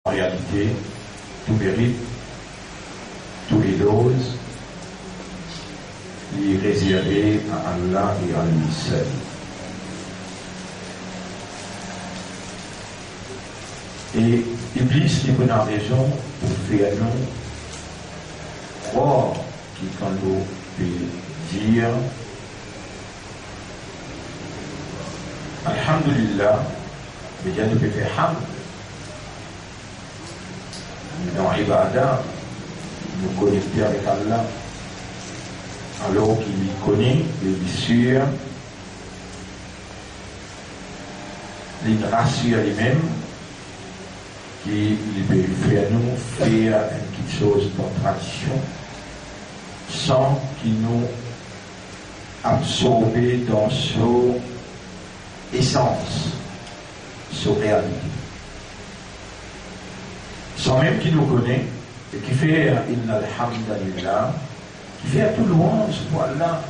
En réalité, tout mérite, tous les doses, il est réservé à Allah et à lui seul. Et Iblis, il prend raison pour faire nous croire qu'il quand nous peut dire Alhamdulillah, mais bien nous peut faire hamd. Dans l'Ibadah, nous connecter avec Allah, alors qu'il lui connaît, il est sûr, il rassure lui-même qu'il peut faire nous faire quelque chose de tradition sans qu'il nous absorbe dans son essence, sa réalité. Sans même qu'il nous connaît, et qui fait Inna alhamdulillah, qui fait tout louange pour Allah,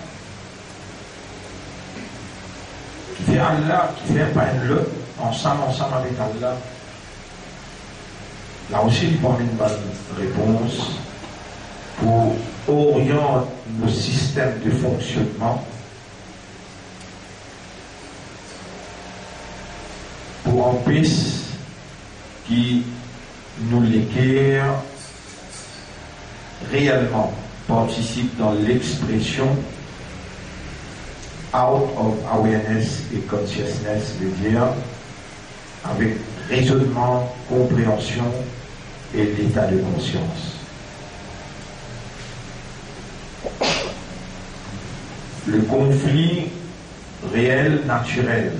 qui fait Allah, qui fait le ensemble avec Allah. Là aussi, il prend une bonne réponse pour orienter nos systèmes de fonctionnement, pour empêcher qui nous l'équerre réellement participe dans l'expression out of awareness et consciousness, veut dire avec raisonnement, compréhension et l'état de conscience. Le conflit réel naturel,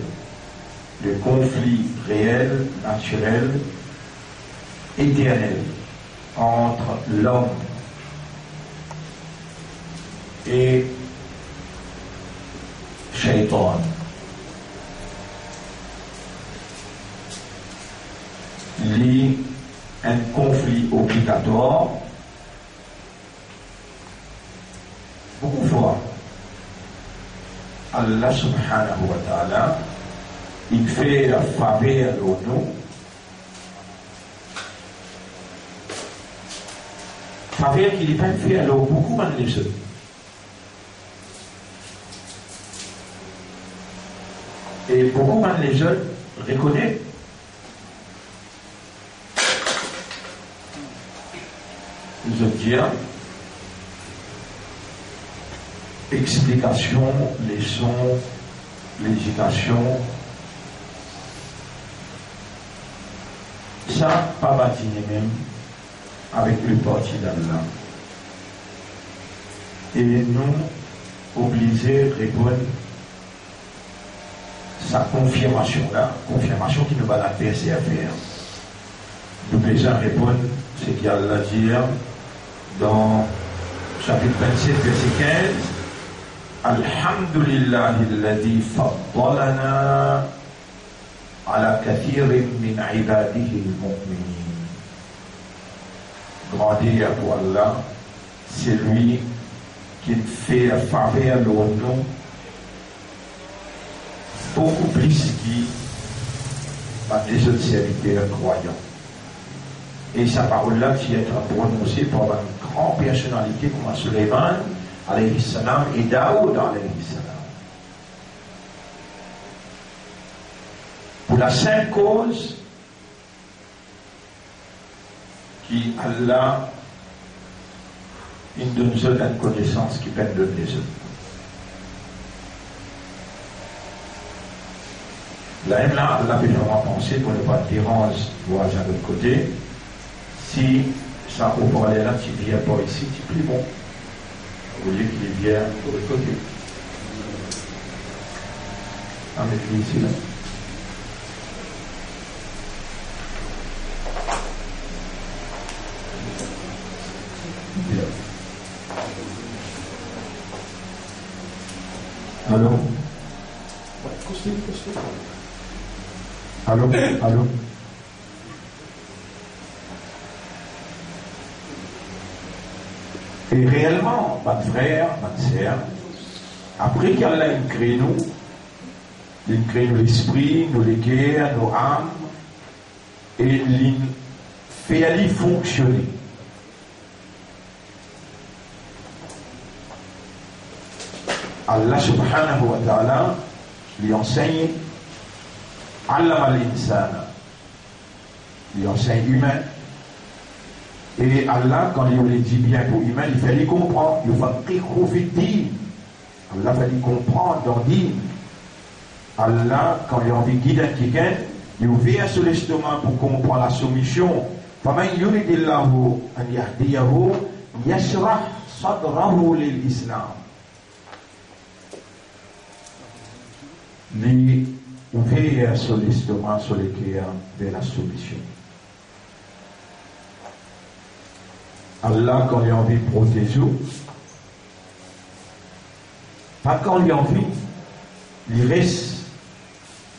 le conflit réel naturel éternel entre l'homme et Shaitan. Il y a un conflit obligatoire. Beaucoup de fois, Allah subhanahu wa ta'ala, il fait la faveur à nous. Faveur qu'il n'est pas fait alors beaucoup de les autres. Et beaucoup de les autres reconnaissent. Nous autres dire explication, leçon, l'éducation. Ça, pas bâtiner même avec le parti d'Allah. Et nous, obligés de répondre sa confirmation là, confirmation qui nous va la verser à faire. Nous déjà répondre ce qu'il y a à dire dans chapitre 27, verset 15. Alhamdulillah alladhi faddalana ala kathirin min ibadihi al-mu'minin. Grandir pour Allah, c'est lui qui fait la faveur de nous beaucoup plus que les autres serviteurs croyants. Et sa parole-là qui est prononcée par une grande personnalité comme Suleiman alayhi salam et Daoud alayhi salam. Pour la simple cause qui Allah il donne une connaissance qui peine de les autres. Là, Allah peut vraiment penser pour ne pas déranger voisin de l'autre côté. Si ça peut parler là, tu viens pas ici, tu es plus bon. Au lieu qu'il vienne de l'autre côté. Ah, mettez-le ici là. Allô? Allô? Allô? Et réellement, votre frère, votre sœur, après qu'Allah a créé nous, il crée l'esprit, nos guerres, nos âmes, et il faire fonctionner. Allah subhanahu wa ta'ala lui enseigne Allama al-insana, lui enseigne humain. Et Allah, quand il le dit bien pour humain, il fait lui comprendre. Il fait Allah fait lui comprendre dans dit. Allah, quand il a envie de guider quelqu'un, il ouvre sur l'estomac pour comprendre la soumission. فَمَنْ يُرِدِ اللَّهُ أَنْ يَهْدِيَهُ يَشْرَحْ صَدْرَهُ لِلْإِسْلَامِ. Il ouvre sur l'estomac, sur le cœur de la soumission. Allah, quand il a envie de protéger, pas quand il a envie, il reste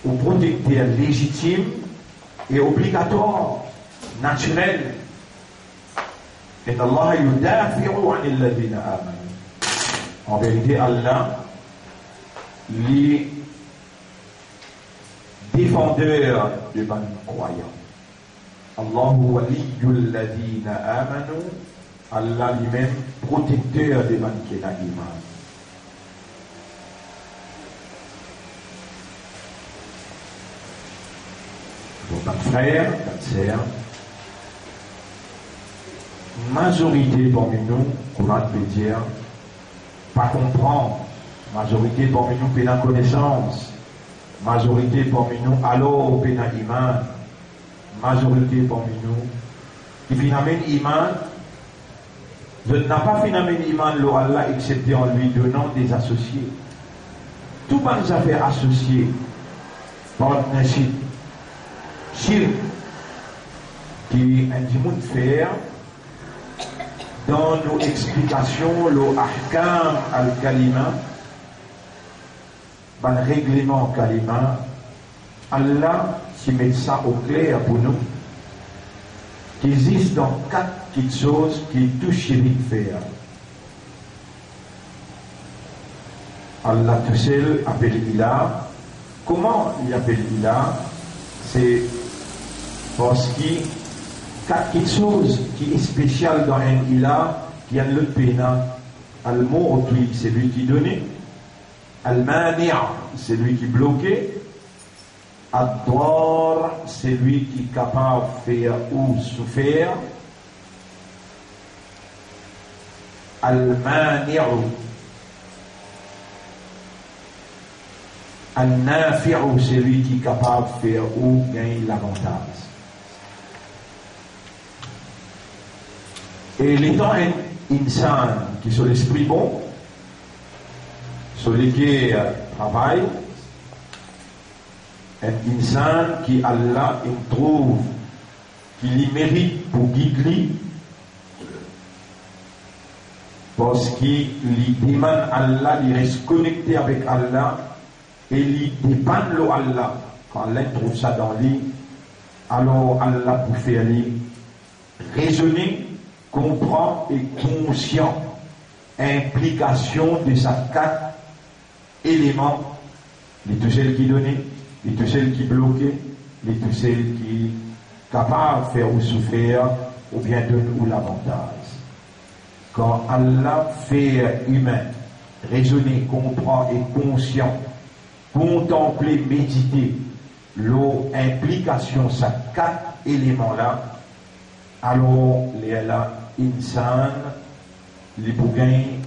au protecteur légitime et obligatoire, naturel. Et Allah yudafi'u 'anil ladina amanu. En vérité, Allah, les défendeurs des bons croyants. Allahu waliyyul ladina amanu. Allah lui-même protecteur des bons qui ont iman. Donc, notre frère, notre sœur, majorité parmi nous, comment peut dire, pas comprendre, majorité parmi nous, peut la connaissance, majorité parmi nous, alors, peut la iman, majorité parmi nous, qui finalement iman, je n'ai pas finalement iman, Allah, excepté en lui donnant des associés. Tout pas nous affaires associées, partnership, shirk, qui un monde faire dans nos explications, le ahkam al-kalima, dans le règlement kalima, Allah s'y met ça au clair pour nous, qu'il existe dans 4 petites choses qui touchent shirk faire. Allah tout seul appelle Ilah. Comment il appelle Ilah? C'est parce qu'il y a 4 petites choses qui est spéciales dans un Ilah, qui a le pénal. Al-Mu'ti, c'est lui qui donnait. Al-Mani', c'est lui qui bloquait. Ad-Dar, c'est lui qui est capable de faire ou souffrir. Al-Mani'u, Al-Nafi'u, c'est lui qui est capable de faire ou gagner l'avantage. Et l'étant un insan qui sont l'esprit bon, sur lesquels travaille, un insan qui Allah il trouve qu'il y mérite pour guider, parce qu'il demande Allah, il reste connecté avec Allah et il dépend de Allah. Quand Allah trouve ça dans lui, alors Allah pour faire lui raisonner, comprendre et conscient implication de sa 4 éléments, les tout celles qui donnaient, les tout celles qui bloquaient, les tout celles qui capables de faire ou souffrir ou bien donner ou l'avantage. Quand Allah fait humain raisonner, comprendre et conscient, contempler, méditer l'implication, ces 4 éléments-là, alors les là, insan, les pour gagner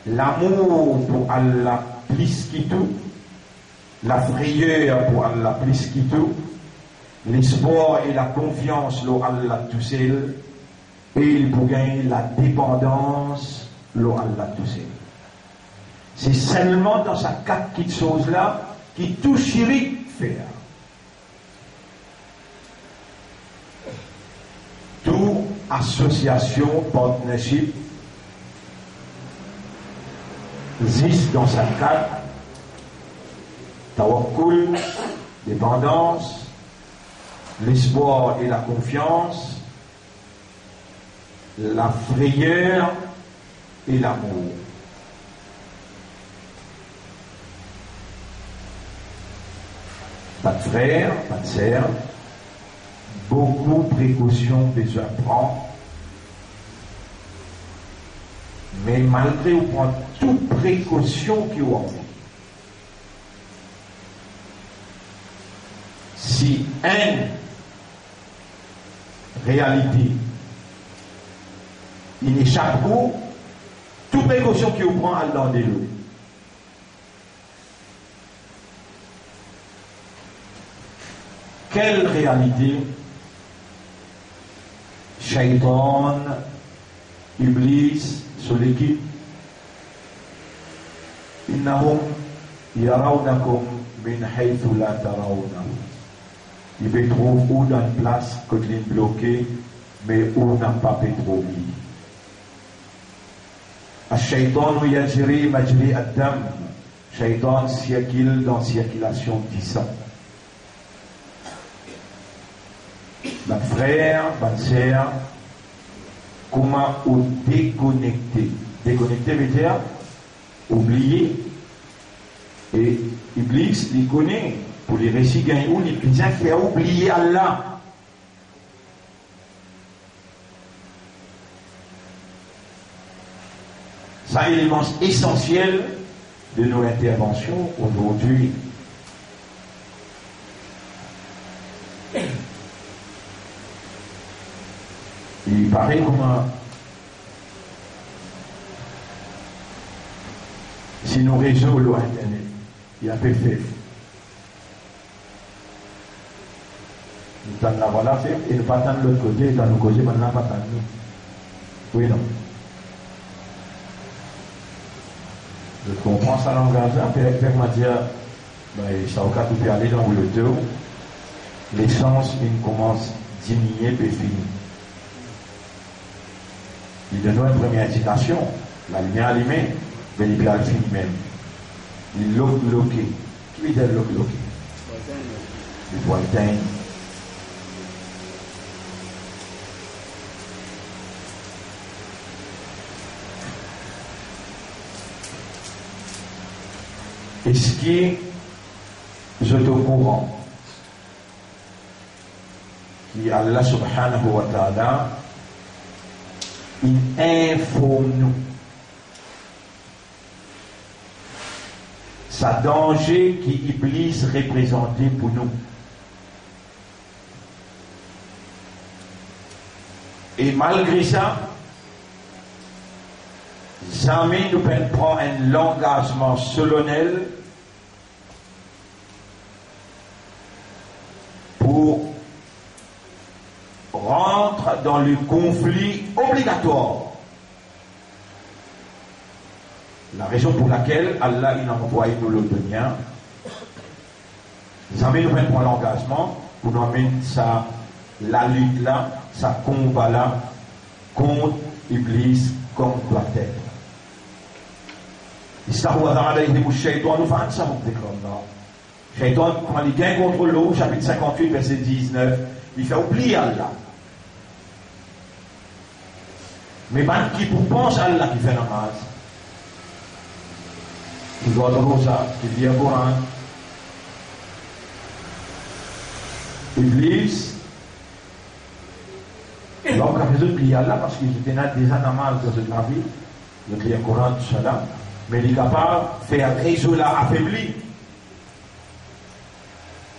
l'amour pour Allah plus que tout, la frayeur pour Allah plus que tout, l'espoir et la confiance pour Allah tout seul, et pour gagner la dépendance pour Allah tout seul. C'est seulement dans ces 4 petites choses-là qui tout chirik faire. Tout association, partnership, existe dans sa 4. Tawakkul, dépendance, l'espoir et la confiance, la frayeur et l'amour. Pas de frère, pas de sœur, beaucoup de précautions besoin prendre. Mais malgré vous prendre toute précaution qui vous envie. Si une réalité il échappe où, toute précaution qui vous prend à l'en de l'eau. Quelle réalité Shaitan, Iblis, sur l'équipe Innahum yarawnakum min haythu la tarawnahu. Il peut trouver où dans une place que tu es bloqué, mais où n'a pas pu trouver. Shaitan yajri majri ad-dam. Shaitan circule dans circulation du sang. Ma frère, ma sœur, comment vous déconnecter? Déconnecter veut dire oublier. Et Iblis, il connaît, pour les récits gagnés, il peut faire oublier Allah. C'est un élément essentiel de nos interventions aujourd'hui. Il paraît comment si nos réseaux l'ont internet, il a peu fait. Nous t'en avons là fait et nous pas tant de l'autre côté, dans nos côtés, maintenant pas tant nous. Oui, non. Je comprends ça langage, après m'a dit, ça au cas où tu peux aller dans le dos, l'essence, il commence à diminuer et finir. Il donne une première indication, la lumière allumée, mais il peut aller finir même. Il loqué. Qui veut dire loqué? Il faut éteindre. Est-ce que je te courant qui Allah subhanahu wa ta'ala il informe nous sa danger qui Iblis représenté pour nous. Et malgré ça, jamais nous prend un engagement solennel pour rentrer dans le conflit obligatoire. La raison pour laquelle Allah il a envoyé nous le dunya, jamais nous prend l'engagement pour nous amener ça, la lutte là, ça combat là contre Iblis comme doit être. Shaitan, quand il gagne contre l'eau, chapitre 58, verset 19, il fait oublier Allah. Mais qui pour pense à Allah qui fait namaz, qui doit avoir ça, qui lit le Coran, Iblis, donc on a besoin de prier Allah parce qu'il était déjà namaz dans cette vie, le lit le Coran, tout ça, mais il est capable de faire réseau là affaibli.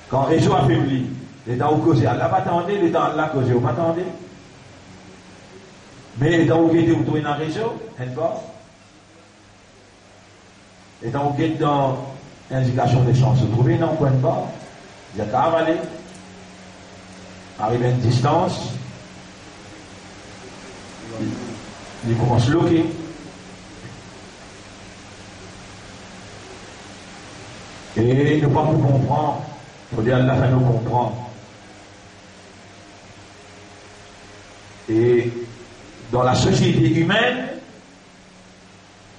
Quand le réseau affaibli, les dents au causé, Allah pas attendre, les dents Allah causé, vous pas attendre. Mais les dents au guetté, vous trouvez dans le réseau, n'est-ce pas? Les dents au guetté dans l'indication des chances, vous trouvez dans le point de bas, il y a qu'à avaler, arriver à une distance, il commence à loquer. Et ne pas vous comprendre. Il faut dire Allah va nous comprendre. Et dans la société humaine,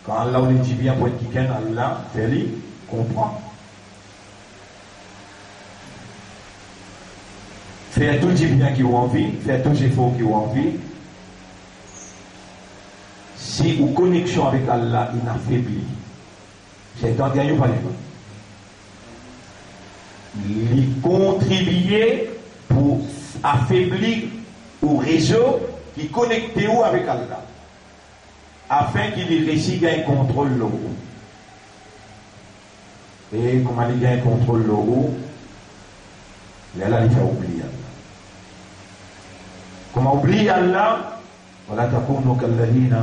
quand Allah nous dit bien pour être quelqu'un, Allah fait comprend. Faire tout le bien qui ont envie, faire tous les efforts qui ont envie. Si vous connexion avec Allah, il affaiblit. C'est un gagnant par les autres. Il contribuer pour affaiblit au réseau qui connecte où avec Allah, afin qu'il réussit à contrôle l'eau. Et comment il gagne contrôle l'eau, là il fait oublier Allah. Comment oublier Allah? ولا تكونوا كالذين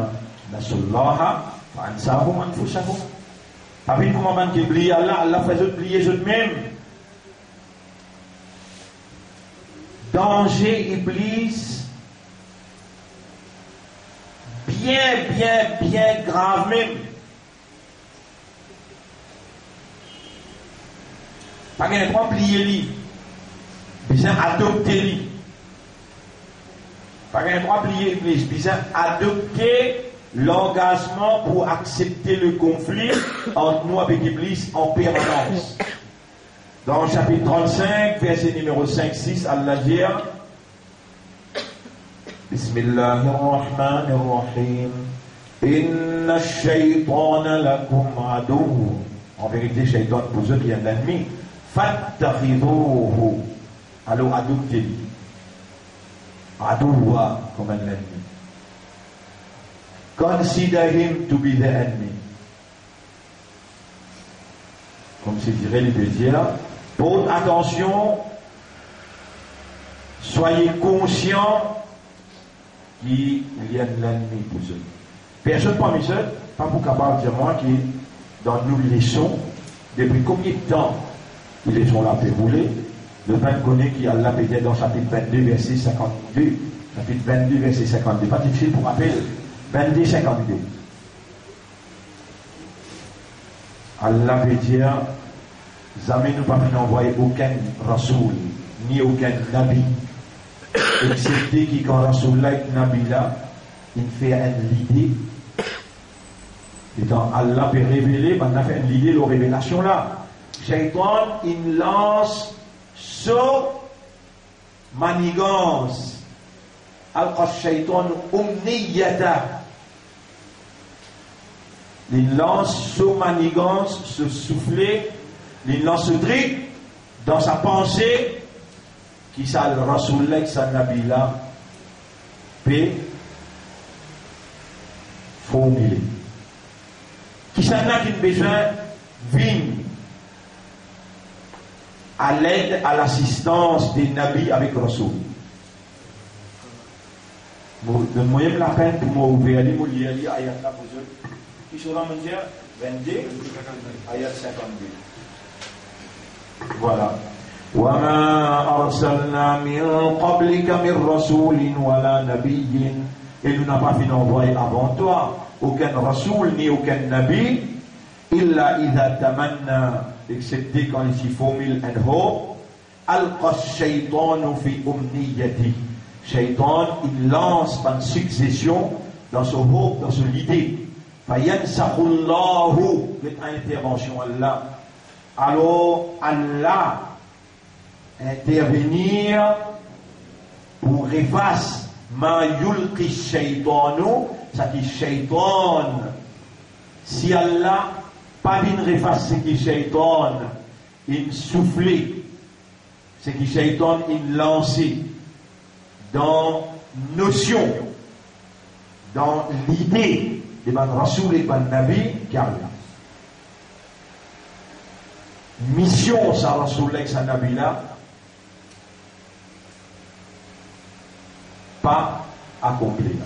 نسوا الله فأنساهم أنفسهم. Avec comment man qui oublie Allah, Allah fait oublier eux-mêmes. Danger Iblis bien grave même. Pas qu'il ne pas oublier lui, besoin adopter lui. Pas qu'il ne pas oublier Iblis, besoin adopter l'engagement pour accepter le conflit entre nous avec Iblis en permanence. Dans le chapitre 35, verset numéro 5-6, Allah dit Bismillahirrahmanirrahim. Inna ash-shaytana lakum aduw. En vérité, shaytan pour ceux qui sont l'ennemi. Fattakhidhuhu. Alors adoptez-le. Aduwa comme un ennemi. Consider him to be the enemy. Comme se dirait les dire, porte attention, soyez conscients qu'il y a de l'ennemi pour eux. Personne parmi eux, pas pour capable de dire moi qui dans nous les sons, depuis combien de temps ils sont là pour rouler, le pain connaît qui Allah peut-être dans chapitre 22, verset 52. Chapitre 22, verset 52. Pas difficile pour rappeler. 22, 52. Allah veut dire, jamais nous pas envoyer aucun rasoul, ni aucun nabi, excepté qui quand rasoul là, nabi là, il fait une idée. Et quand Allah peut révéler, ben, il a fait une idée de la révélation là. Shaitan, il lance so manigance. Al-Shaitan umniyata. Il lance ce manigance, ce soufflet, il lance ce truc dans sa pensée qui ça le Rasoulek, sa Nabila, peut formuler. Qui ça n'a qu'une besoin vigne à l'aide, à l'assistance des Nabis avec Rasoul. Donne-moi la peine pour m'ouvrir les mots liés à ayat là pour eux. Qui sera me dire 22, ayat 52. Voilà. وَمَا أَرْسَلْنَا مِنْ قَبْلِكَ مِنْ رَسُولٍ وَلَا نَبِيٍّ. Et nous n'avons pas fait d'envoyer avant toi aucun rasoul ni aucun nabi, إِلَّا إِذَا تَمَنَّا, excepté quand il s'y formule un hope, أَلْقَى الشَّيْطَانُ فِي أُمْنِيَّتِهِ. Shaitan, il lance par une succession dans ce hope, dans ce idée. Fayansahullahu, l'intervention Allah. Alors, Allah intervenir pour effacer ma yulqi shaitanu, ça qui shaitan. Si Allah pas bien efface ce qui shaitan, il soufflait, ce qui shaitan, il lançait. Dans notion, dans l'idée de man Rasoul et man Nabi, car mission sa Rasoul et sa Nabi là, pas accomplie.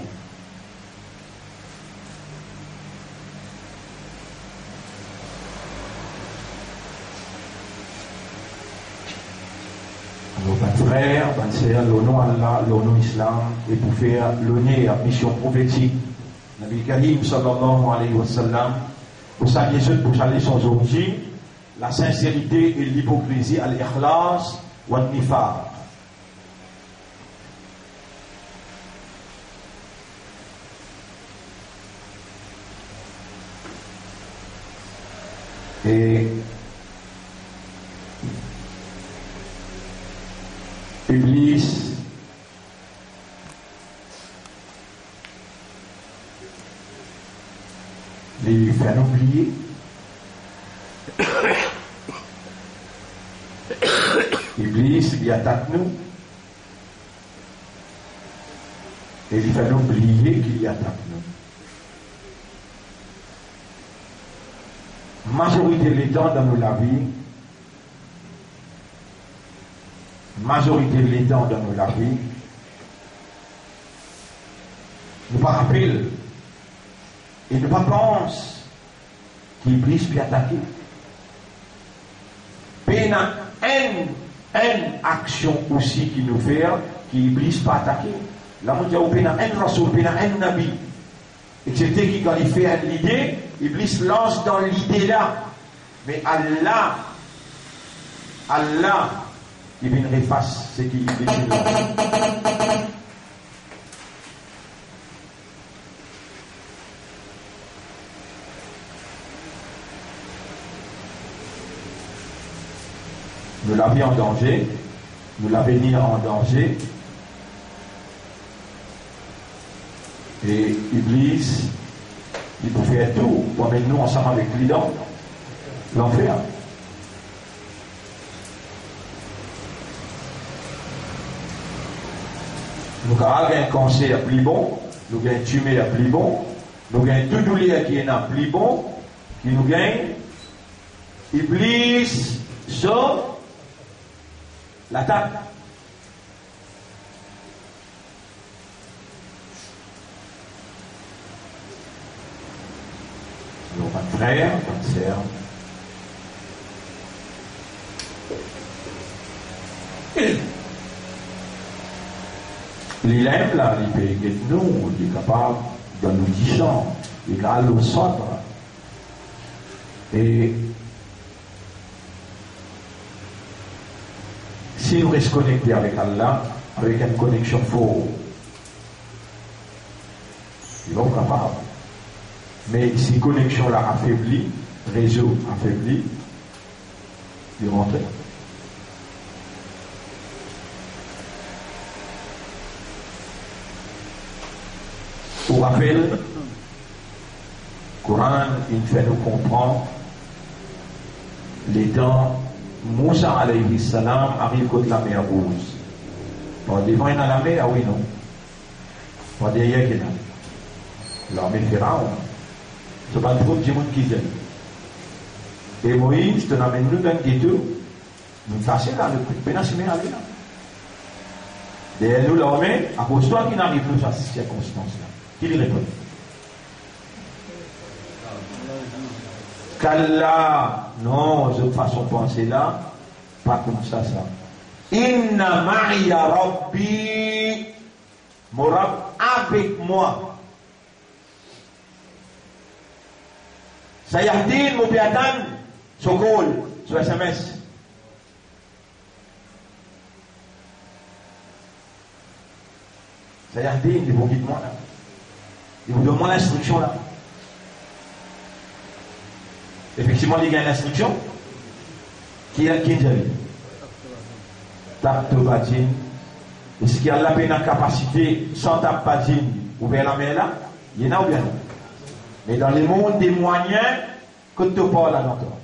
Nos frères, nos sœurs, l'honneur Allah, l'honneur Islam, et pour faire l'honneur mission prophétique, Nabi Karim sallallahu alayhi wa sallam, pour saluer pour saluer son origine, la sincérité et l'hypocrisie, al-ikhlas wa al-nifaq. Et Iblis les fait oublier. Iblis il attaque nous Et il fallait oublier qu'il y attaque nous. Majorité des temps dans la vie, nous pas rappelons et nous pas pensons qu'Iblis peut attaquer. Il y a une action aussi qui nous fait qu'Iblis peut attaquer. Là, on dit qu'il y a un rasoul, il y a un nabi. Et c'était qui, quand il fait une idée, Iblis lance dans l'idée là. Mais Allah, il vient effacer ce qu'il lance. Nous l'avions en danger, nous l'avenir en danger. Et Iblis, il pouvait faire tout pour mettre nous ensemble avec lui dans l'enfer. Nous avons un cancer plus bon, nous avons un tumeur plus bon, nous avons tout douleur qui est plus bon, qui nous gagne. Iblis sauf l'attaque. Alors, votre frère, votre sœur, il aime là, il peut aider nous, il est capable de nous dire, il est au centre. Et si nous restons connectés avec Allah, avec une connexion forte, ils vont capable. Mais si la connexion là affaiblit, réseau affaibli, ils rentrent. Pour rappel, le Coran, il fait nous comprendre les temps. Moussa alayhi salam arrive contre la mer Rouge. Par devant il y a la mer, ah oui non. Par derrière il y a l'armée de Pharaon. C'est pas trop de monde qui vient. Et Moïse te l'amène nous dans le ghetto. Nous passons là, le coup de pénal, mais aller là. Derrière nous l'armée, à cause de toi qui n'arrive plus à ces circonstances-là. Qui lui répond? Qu'Allah, non, de façon penser là, pas comme ça. Inna ma'iya rabbi, mon Rabb avec moi. Sayahdin Moubiatan, Sokol, sur SMS. Sayahdin, il vous quitte moi là. Il vous donne moi l'instruction là. Effectivement, il y a une instruction qui est qui dit tape de badine. Est-ce qu'il y a la peine en capacité sans tape badine ouvert la main là? Il y en a ou bien non? Mais dans le monde des moyens, que tu parles là dans toi.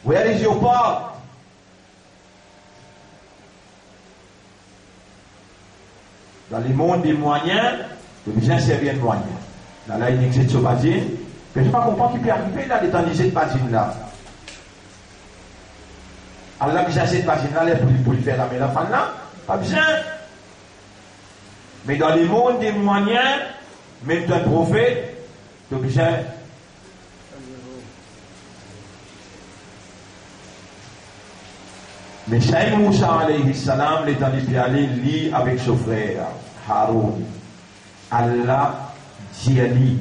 Where is your part? Dans le monde des moyens, tu bien servir de moyens. Dans la ligne de badine. Mais je ne comprends pas qui peut arriver là, d'étendre cette pagine-là. Allah a cette pagine-là pour lui faire la meilleure femme là. Pas besoin. Mais dans le monde des moyens, même un prophète, tu as besoin. Mais Saïd Moussa alayhi salam, l'étant dit aller lit avec son frère, Haroun. Allah dit à lui.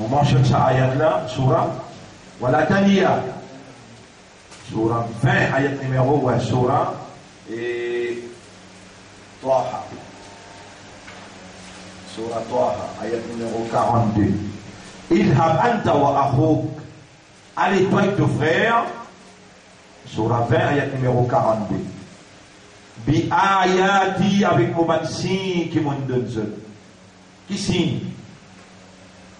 On mentionne ça ayat là, surah, voilà Taniya, surah 20, ayat numéro, ouais, surah, et Taha, surah Taha, ayat numéro 42. Idhab anta wa akhouk, allez toi et ton frère, surah 20, ayat numéro 42. Bi ayati avec mon signe qui m'ont donné. Qui signe?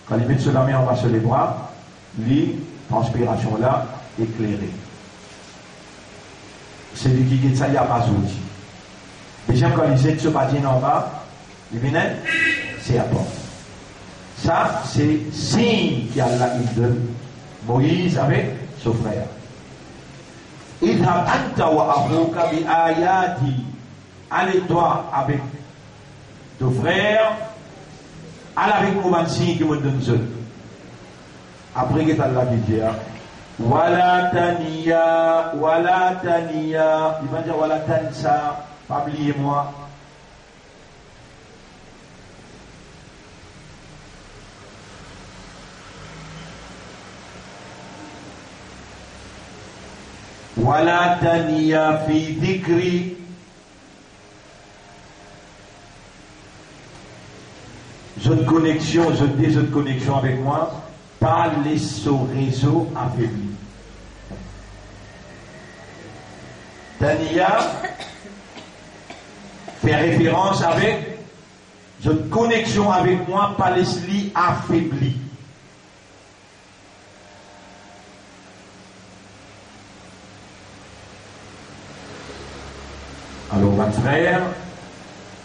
Quand il met sur la main en bas sur les bras, les transpirations là, éclairées. c'est lui qui dit ça, il n'y a pas d'outil. Déjà, quand il dit ce bâtiment en bas, il vient, c'est à porte. Ça, c'est signe qu'Allah il donne Moïse avec son frère. Idhab anta wa abuka bi ayati. Allez toi avec ton frère, allez avec mon signe qui me donne ce. Après que Allah dit wala taniya, il va dire wala tansa, pas oublier moi. Wala taniya fi dhikri. Jeu de connexion, des jeux de connexion avec moi, pas les réseaux affaiblis. Taniya fait référence avec jeu de connexion avec moi, pas les lits affaiblis. Alors, votre frère,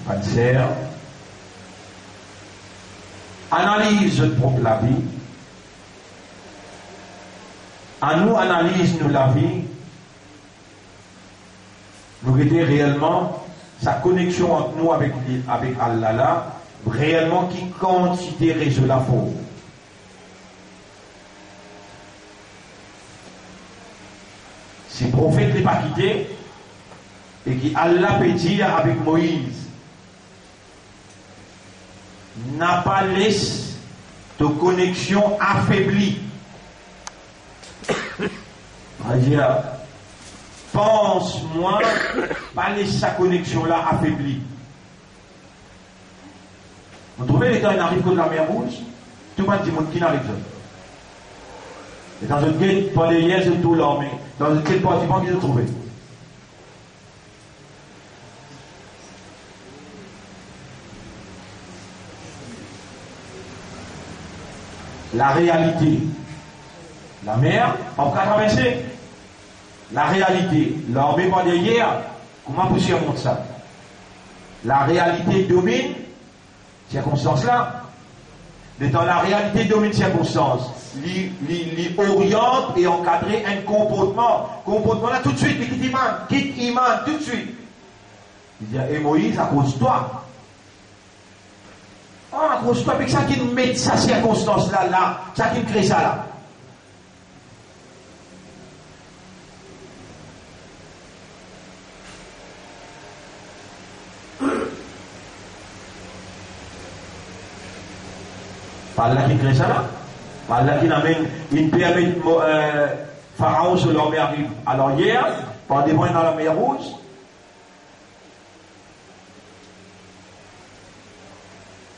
votre sœur, analyse de la vie. À nous, analyse nous la vie. Nous regardons réellement sa connexion entre nous avec Allah là, réellement qui considère résout la faute. Si le prophète n'est pas quitté, et qui Allah peut dire avec Moïse, n'a pas laissé de connexion affaiblie. C'est-à-dire, pense-moi, pas laisser sa connexion là affaiblie. Vous trouvez les gars, ils arrivent de la mer Rouge, tout le monde dit qui n'arrive pas. Et dans une guette, pas les liens, c'est tout l'armée. Dans une guette, pas du monde qu'ils ont trouvé. La réalité, la mer, on peut traverser. La réalité, l'armée pas derrière, comment poussière monte ça? La réalité domine, circonstance là. Mais dans la réalité domine circonstance, il oriente et encadrer un comportement. Comportement là tout de suite, quitte iman, tout de suite. Il dit, et Moïse, à cause de toi. Ah, à cause de toi, avec ça qui met sa circonstance là, ça qui crée ça là. Par là qui crée ça là. Par là qui amène, il permet Pharaon sur leur mer arrive. Alors hier, par des moyens dans la mer Rouge,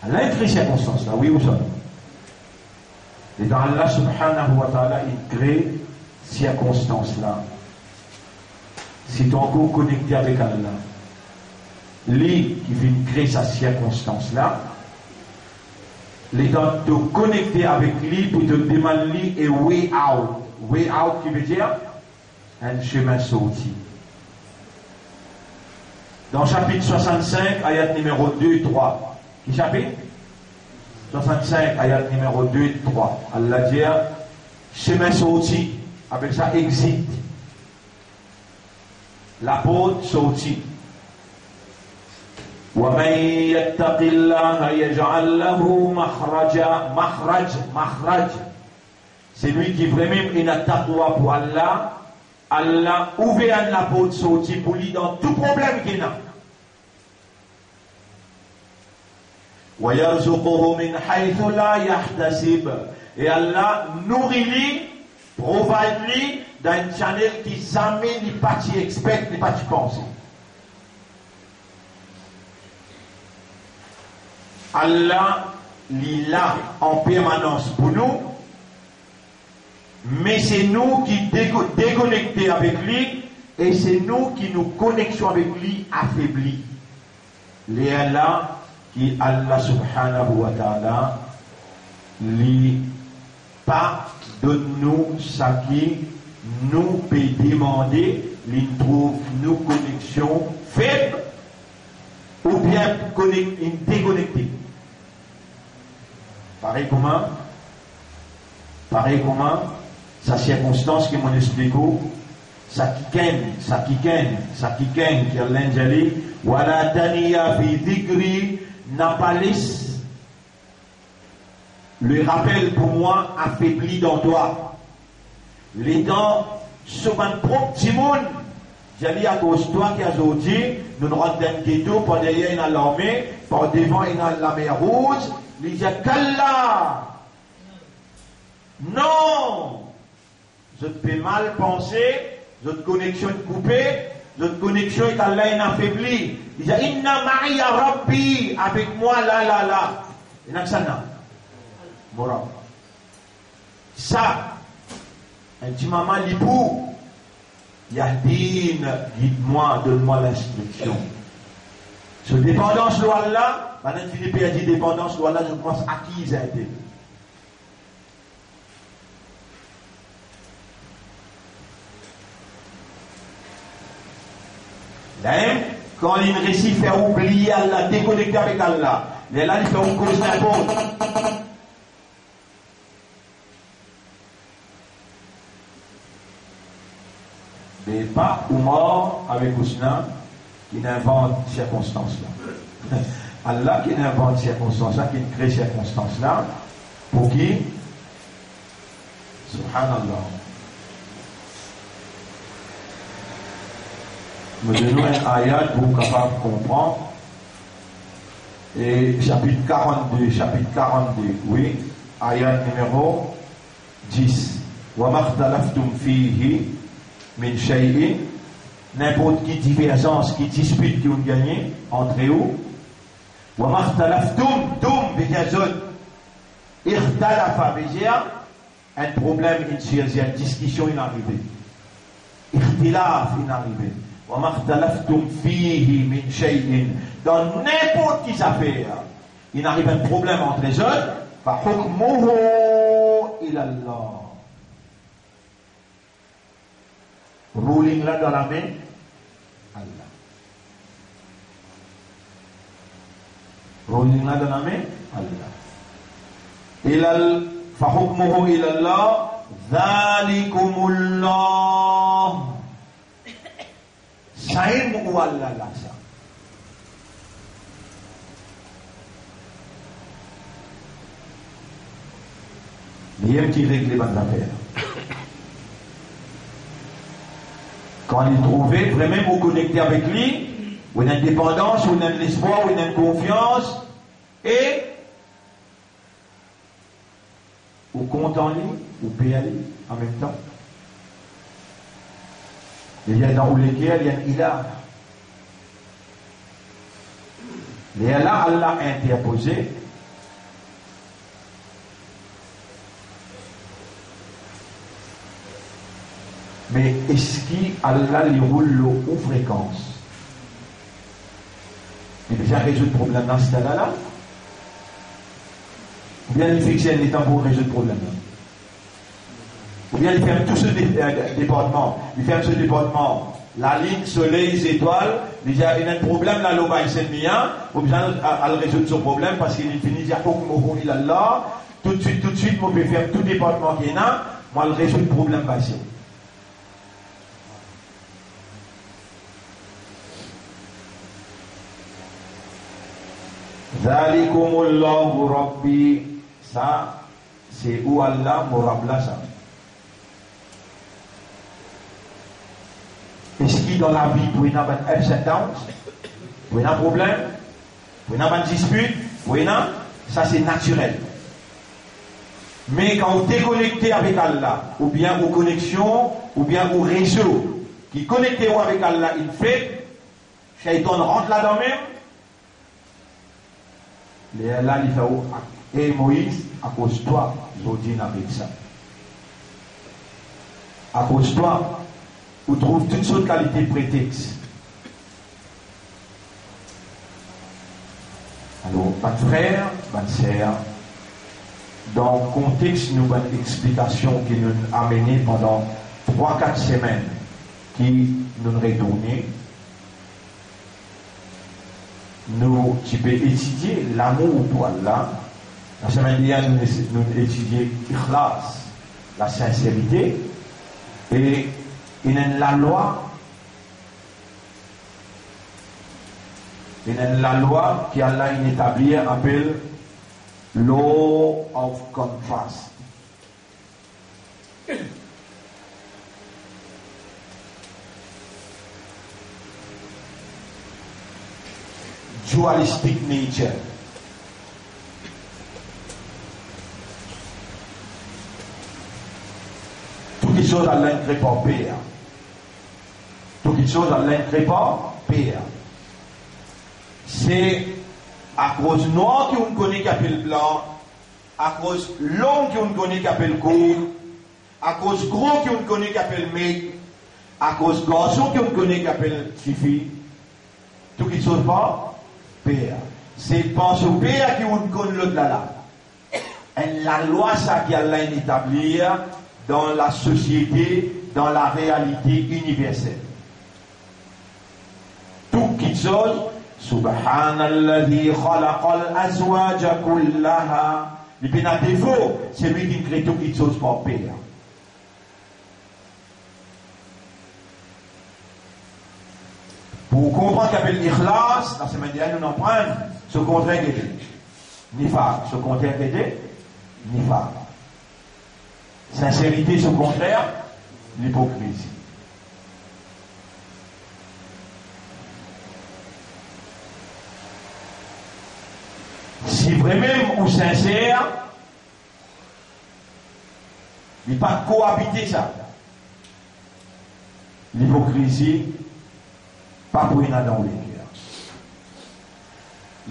Allah a créé circonstance là, oui ou ça. Et dans Allah subhanahu wa ta'ala, il crée circonstance là. Si tu es encore connecté avec Allah, lui qui vient créer sa circonstance là, les gens te connecter avec lui pour te demander lui et way out. Way out qui veut dire un chemin sorti. Dans chapitre 65, ayat numéro 2 et 3. Qui chapitre 65, ayat numéro 2 et 3. Allah dit chemin sorti, avec ça exit. La porte sortie. ومن يتق الله يجعل له مخرج c'est lui qui vraiment une taqwa pour Allah. Allah ouvre la porte sortie pour lui dans tout problème qu'il a. ويرزقه من حيث لا يحتسب et Allah nourrit lui, provide lui dans un channel qui jamais ni pas tu expectes ni pas tu penses. Allah est là en permanence pour nous, mais c'est nous qui déconnectons avec lui et c'est nous qui nous connectons avec lui affaiblis. Les Allah qui Allah subhanahu wa ta'ala lui pas de nous ce qui nous peut demander il trouve nos connexions faibles ou bien déconnectées. Pareil comment sa circonstance qui m'en explique, ça qui gagne, qui a l'angelé, wala taniya fi dhikri, n'a pas laissé le rappel pour moi affaibli dans toi. Les dents, sur un propre petit monde, j'ai dit à cause de toi qui a aujourd'hui, nous nous rendons dans le ghetto, par derrière il y a l'armée, par devant il y a la mer rouge, il y a Kalla. Non! Je te fais mal penser, notre connexion est coupée, notre connexion est affaiblie. Il dit Inna ma'iya Rabbi, avec moi là. Il y a ça là. Ça, un petit maman l'ipou, Yahdine, guide-moi, donne-moi l'instruction. Sur dépendance loi là, pendant que Philippe a dit dépendance loi là, je pense acquise a été. Quand il réussit à faire oublier Allah, déconnecter avec Allah, là il fait une cause d'importe. Mais pas ou mort avec Ousna qui n'invente ces circonstances-là. Allah qui n'invente ces circonstances-là, qui crée ces circonstances-là, pour qui? Subhanallah. Nous donnons un ayat pour vous capable de comprendre. Et chapitre 42, oui, ayat numéro 10. Wa makhtalaftum fihi min shay'in, n'importe qui divergence, qui dispute, qui ont gagné entre eux. Wa makhtalaftum, ikhtalafa, un problème, une discussion est arrivée. Ikhtilaf est arrivé. Dans n'importe qui affaire, il arrive un problème entre les autres, ruling là dans la main, Allah. Ruling là dans la main, Allah. فحكمه إلى الله ذلكم الله. Saïm ou Allah là ça. L'IM qui règle les bonnes affaires. Quand il trouvait vraiment vous connecter avec lui, ou une indépendance, ou une espoir, ou une confiance, et ou compte en lui, ou paye à lui en même temps. Il y a dans lesquels il y a un ilah. Et là, Allah a interposé. Mais est-ce qu'Allah lui roule aux fréquences? Il déjà résout le problème dans ce cas-là? Ou bien il fixe un temps pour résoudre le problème? Ou bien il ferme tout ce département, la ligne, soleil, les étoiles, déjà il y a un problème là, l'Oba il s'est mis, ou bien il résoudre ce problème parce qu'il finit déjà il a là, tout de suite, moi je peux faire tout département qu'il y a, moi je résoudre le problème passé. Zalikumullahu Rabbi, ça c'est où Allah Morabla ça. Est-ce qu'il dans la vie pour y avoir un ups and downs, pour y avoir un problème, pour y avoir une dispute, pour y avoir, ça c'est naturel. Mais quand vous déconnectez avec Allah, ou bien vos connexions, ou bien vos réseaux, qui connectez avec Allah, il fait, Shaitan rentre là-dedans même, et Allah il fait, et Moïse, à cause de toi, Jodine avec ça. À cause de toi, vous trouvez toutes sortes de qualités prétextes. Alors, pas de frère, pas de sœur, dans le contexte, nous avons une explication qui nous a mené pendant 3-4 semaines. qui nous retourner, nous pouvons étudier l'amour pour Allah. La semaine dernière, nous étudions l'ikhlas, la sincérité, et la loi qui Allah établit appelle law of contrast. Dualistic nature. Toutes les choses Allah ne crée pas paix. Toutes les choses Allah ne crée pas paix. C'est à cause noir qu'on connaît qui appelle blanc, à cause long qu'on connaît qui appelle court, à cause gros qu'on connaît qui appelle maigre, à cause garçon qu'on connaît qui appelle fille. Toutes les choses pas paix. C'est pas ce paix qui on connaît l'autre là. Et la loi ça qui Allah établit dans la société, dans la réalité universelle. Toutes les choses. Subhanalladhi khalaqal azwaja kullaha. Le pénal défaut, c'est lui qui crée toutes les choses pour paix. Pour comprendre qu'appelle l'ikhlas, la semaine dernière, nous en prenons ce contraire qui était nifaq. Ce contraire qui était nifaq. Sincérité, ce contraire, l'hypocrisie. Si vraiment ou sincère, il n'y a pas de cohabiter ça. L'hypocrisie, pas pour une dans les cœurs.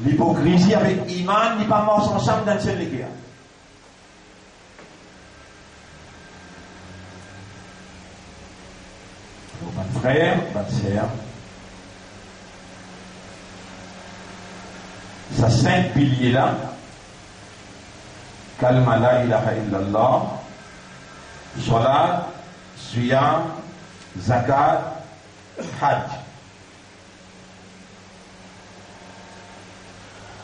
L'hypocrisie avec Iman n'est pas mort ensemble dans les cœurs. Mon frère, ma sœur, ça 5 piliers là, kalma la ilaha illallah, salat, siyam, zakat, hajj.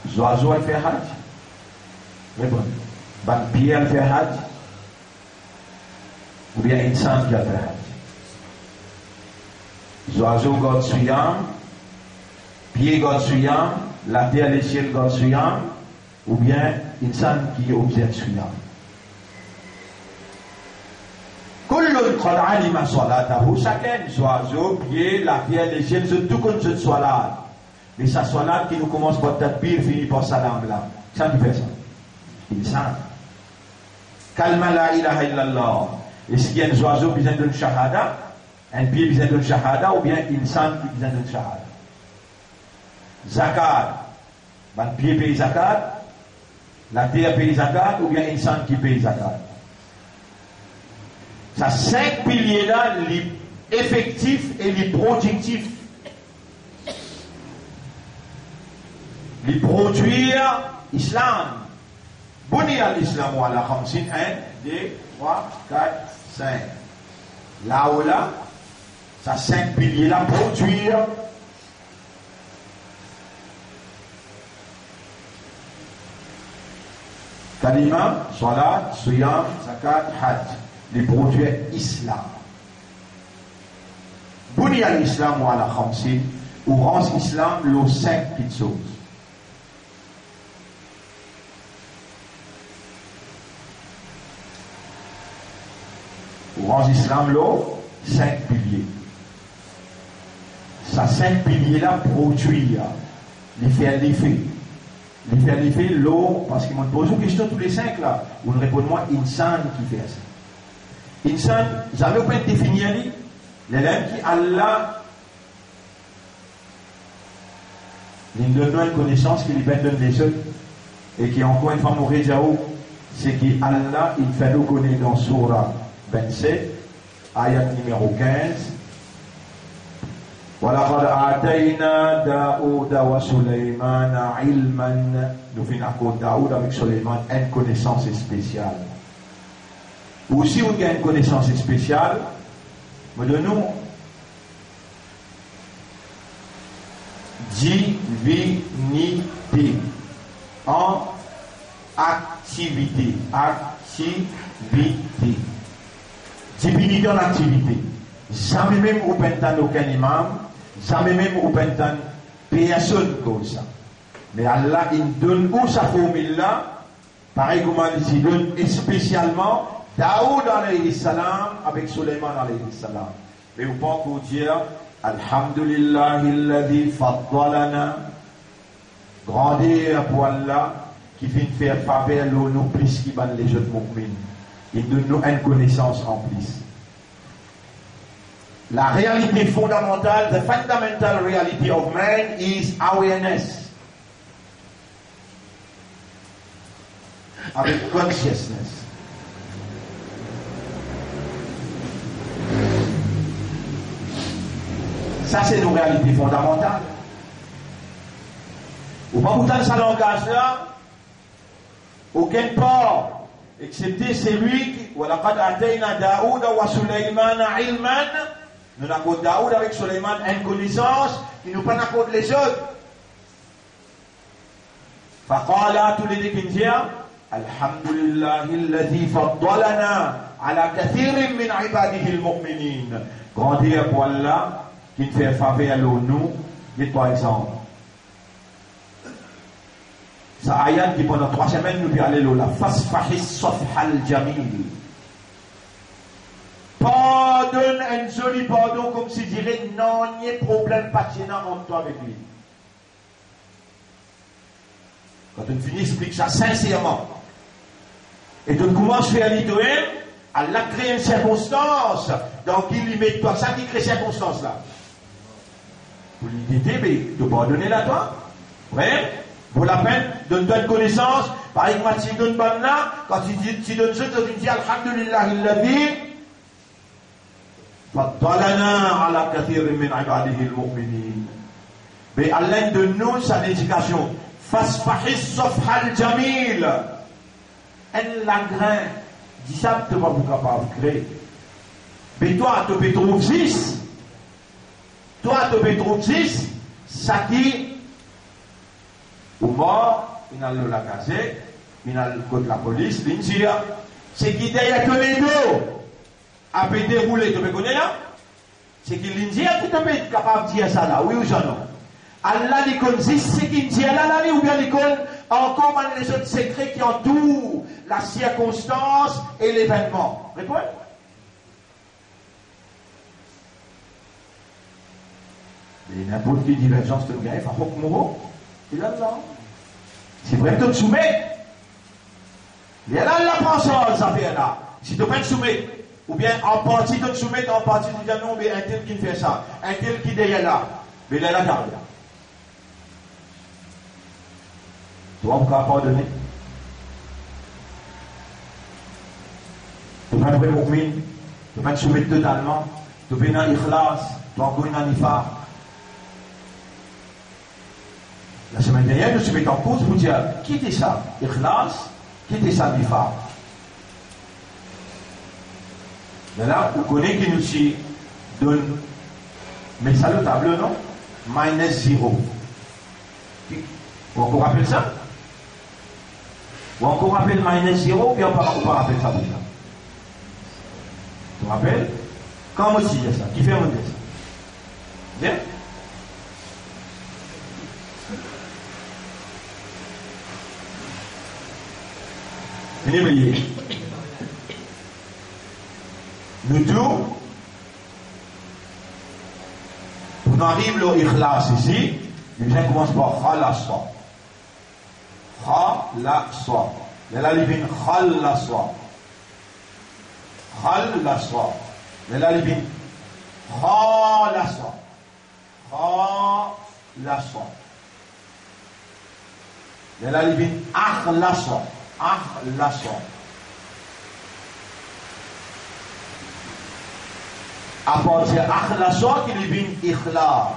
Zoazo elle fait hajj. Mais bon, ban pied elle fait hajj. Ou bien insan qui a fait hajj. Zoazo God siyam, pied God siyam, la terre, les ciels, God suyam, ou bien insan qui observe suyam. Kullun qad alima salatahu, chacun oiseau, pied, la terre, les ciels, c'est tout comme cette salat. Mais sa salat qui nous commence par tadbir, finit par salam là. Ça qui fait ça. Insan. Kalma la ilaha illallah. Est-ce qu'il y a un oiseau qui vient d'une shahada, un pied qui vient d'une shahada, ou bien insan qui vient d'une shahada? Zakat, ban pied paye zakat, la terre paye zakat, ou bien insan qui paye zakat. Ça 5 piliers là, les effectifs et les productifs. Les produire islam. Buni al-islam wa la khamsin, 1, 2, 3, 4, 5. Là ou là, ça 5 piliers là, produire. Kalima, salat, siyam, zakat, hajj. Les produits islam. Buni al-islam wa la khamsin, ou rend islam les 5 petites choses. Ou rend islam les 5 piliers. Ça 5 piliers là produire, les faire l'effet. Les faire l'effet l'eau, parce qu'ils m'ont posé une question tous les 5 là. Vous ne répondez moi, insan qui fait ça. Insan, j'avais pas défini l'élève qui Allah, il donne une connaissance qui lui donne des autres, et qui encore une fois mourir Jaou, c'est qu'Allah, il fait nous connaître dans Surah 27, ayat numéro 15. وَلَقَدْ آتَيْنَا دَاوُدَ وَسُلَيْمَانَ عِلْمًا. Nous finissons avec Daoud avec Suleiman une connaissance spéciale. Ou si vous avez une connaissance spéciale, nous donnons divinité. En activité. Activité. Divinité en activité. Jamais même au pentan aucun imam, jamais même au pentan personne comme ça. Mais Allah, il donne où sa formule là, pareil comme il donne spécialement Daoud alayhi salam avec Suleiman alayhi salam. Mais vous pouvez vous dire, Alhamdulillah, alladhi faddalana, grandeur pour Allah, qui vient faire faveur nous plus qui ban les jeunes mu'min. Il donne nous une connaissance en plus. La réalité fondamentale, the fundamental reality of man is awareness. Avec consciousness. Ça, c'est nos réalités fondamentales. Ou pas pourtant, ça langage là, aucun port, excepté celui qui, وَلَقَدْ أَتَيْنَا دَاوُدَ وَسُلَيْمَانَ عِلْمًا. Nous avons Daoud avec Suleiman une connaissance qui nous prend en compte les autres. فقال tous les décliniens, Alhamdulillah alladhi faddalana ala kathirin min ibadihi al-mu'minin. Grandeur pour Allah qui nous fait faveur à nous. Et par exemple, ça ayat qui pendant 3 semaines nous dit aller là, fasfahis safhal jamil. Pardonne un joli pardon comme si dirait non, il n'y a problème patinant entre toi avec lui. Quand on finit, explique ça sincèrement. Et donc commence à faire l'idée, Allah crée une circonstance, donc il lui met toi, ça qui crée cette circonstance là. Pour lui dire, mais de pardonner là toi, ouais, pour la peine, donne-toi une connaissance, par exemple, si tu donnes bonne là, quand tu donnes ça, tu dis Alhamdulillah, il l'a dit. فَضَّلَنَا عَلَى كَثِيرٍ مِّنْ عِبَادِهِ الْمُؤْمِنِينَ. Mais à l'aide de nous, sa éducation, فَاسْفَحِ الصَّفْحَ الْجَمِيلَ. Un lagrin, dis ça, tu vas vous capable de créer. Mais toi, tu peux trouver 6. Toi, tu peux trouver 6. Ça qui, au mort, il a le lagazé, il a le code de la police, l'India. C'est qui derrière que les deux. A pu dérouler, tu me connais là? C'est qu'il l'Indien qui te met capable de dire ça là, oui ou non? Allah dit qu'on dit c'est qu'il dit là, ou bien dit qu'on encore les autres secrets qui entourent la circonstance et l'événement. Répondez? Et n'importe quelle divergence de gars, il faut que mon il a là. C'est vrai que tu te soumets. Il y a là la pensée, ça fait là. Si tu peux te soumettre. Ou bien en partie de te soumettre, en partie de dire non, mais un tel qui fait ça, un tel qui derrière là, mais il est là derrière. Toi, vous pouvez pardonner. Tu peux pas être mu'min, tu peux pas te soumettre totalement, tu peux être ikhlas, tu peux encore être nifaq. La semaine dernière, nous sommes mis en pause pour dire, quittez ça, ikhlas, quittez ça, nifaq. Là, vous connaissez qui nous donne, mais ça le tableau, non? -0. Vous encore rappelez ça? Vous encore rappelez -0, puis on ne peut pas rappeler ça pour ça. Tu te rappelles? Quand moi aussi il y a ça, qui fait monter ça? Bien? Venez veiller. Nous tous, pour nous arriver au ikhlas ici, il commence par khalaswa. Khalaswa. Il y a l'alibin khalaswa. Khalaswa. Il y a l'alibin khalaswa. Khalaswa. Il y a l'alibin akhlaswa. Akhlaswa. À partir de akhlaswa qui devient ikhlas.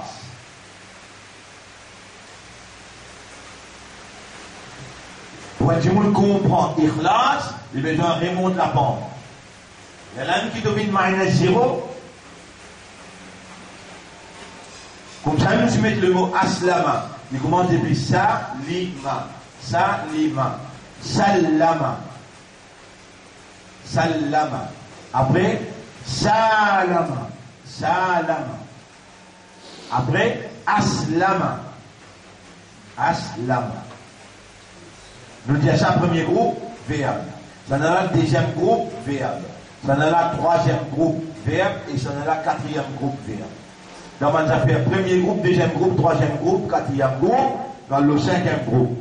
Pour que tout le monde comprend ikhlas, il besoin remonte la pente. Il y a l'un qui devient -0. Comme ça, nous mettons le mot aslama. Il commence depuis salima. Salima. Salama. Salama. Après, salama. Salama. Après, aslama. Aslama. Nous disons ça, premier groupe, verbe. Ça dans le deuxième groupe, verbe. Ça dans le troisième groupe, verbe. Et ça dans le quatrième groupe, verbe. Dans le affaire, premier groupe, deuxième groupe, troisième groupe, quatrième groupe. Dans le cinquième groupe.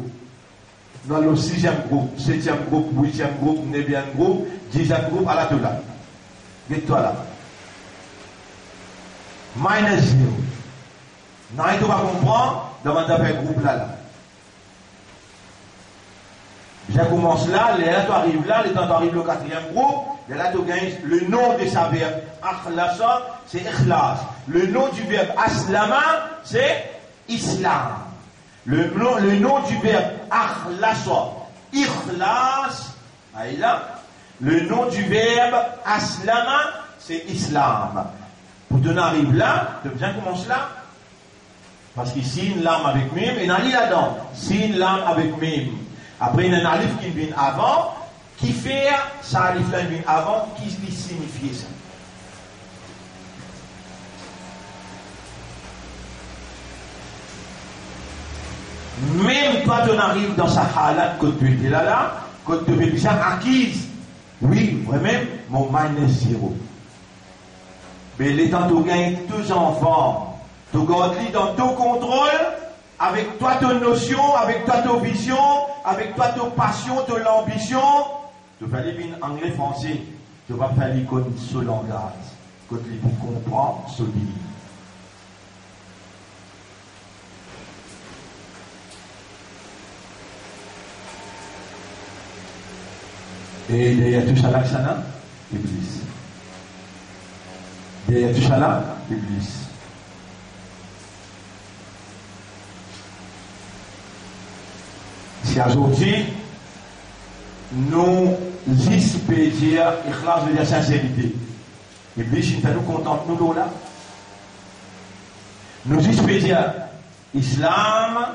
Dans le sixième groupe, septième groupe, huitième groupe, neuvième groupe, dixième groupe, à la toula. Mets-toi là. Minus zero. Non, il va comprendre dans mon affaire groupe là. Je commence là, les là tu arrives là, les temps tu arrives au quatrième groupe, les là tu gagnes le nom de sa verbe. Akhlasa, c'est ikhlas. Le nom du verbe aslama, c'est islam. Le nom du verbe akhlasa, ikhlas, le nom du verbe aslama, c'est islam. Pour te arriver là, tu bien commencer là. Parce qu'ici, une lame avec mime, et on lit là-dedans. Si une lame avec mime. Après, il y a un alif qui vient avant, qui fait, ça alif là vient avant, qui signifie ça. Même quand on arrive dans sa halat, quand tu étais là, quand tu es bien acquise, oui, vraiment, mon minus zéro. Mais les temps tu gagnes deux enfants, tu gardes dans ton contrôle, avec toi ton notion, avec toi ton vision, avec toi ton passion, ton ambition, tu vas aller en anglais, français, tu vas faire l'icône ce langage, quand tu comprends, ce livre. Et derrière tout ça là, Iblis. Derrière tout ça là, Iblis. Si aujourd'hui, nous dire, ikhlas veut dire sincérité. Iblis, il fait nous contenter nous là. Nous dire, islam,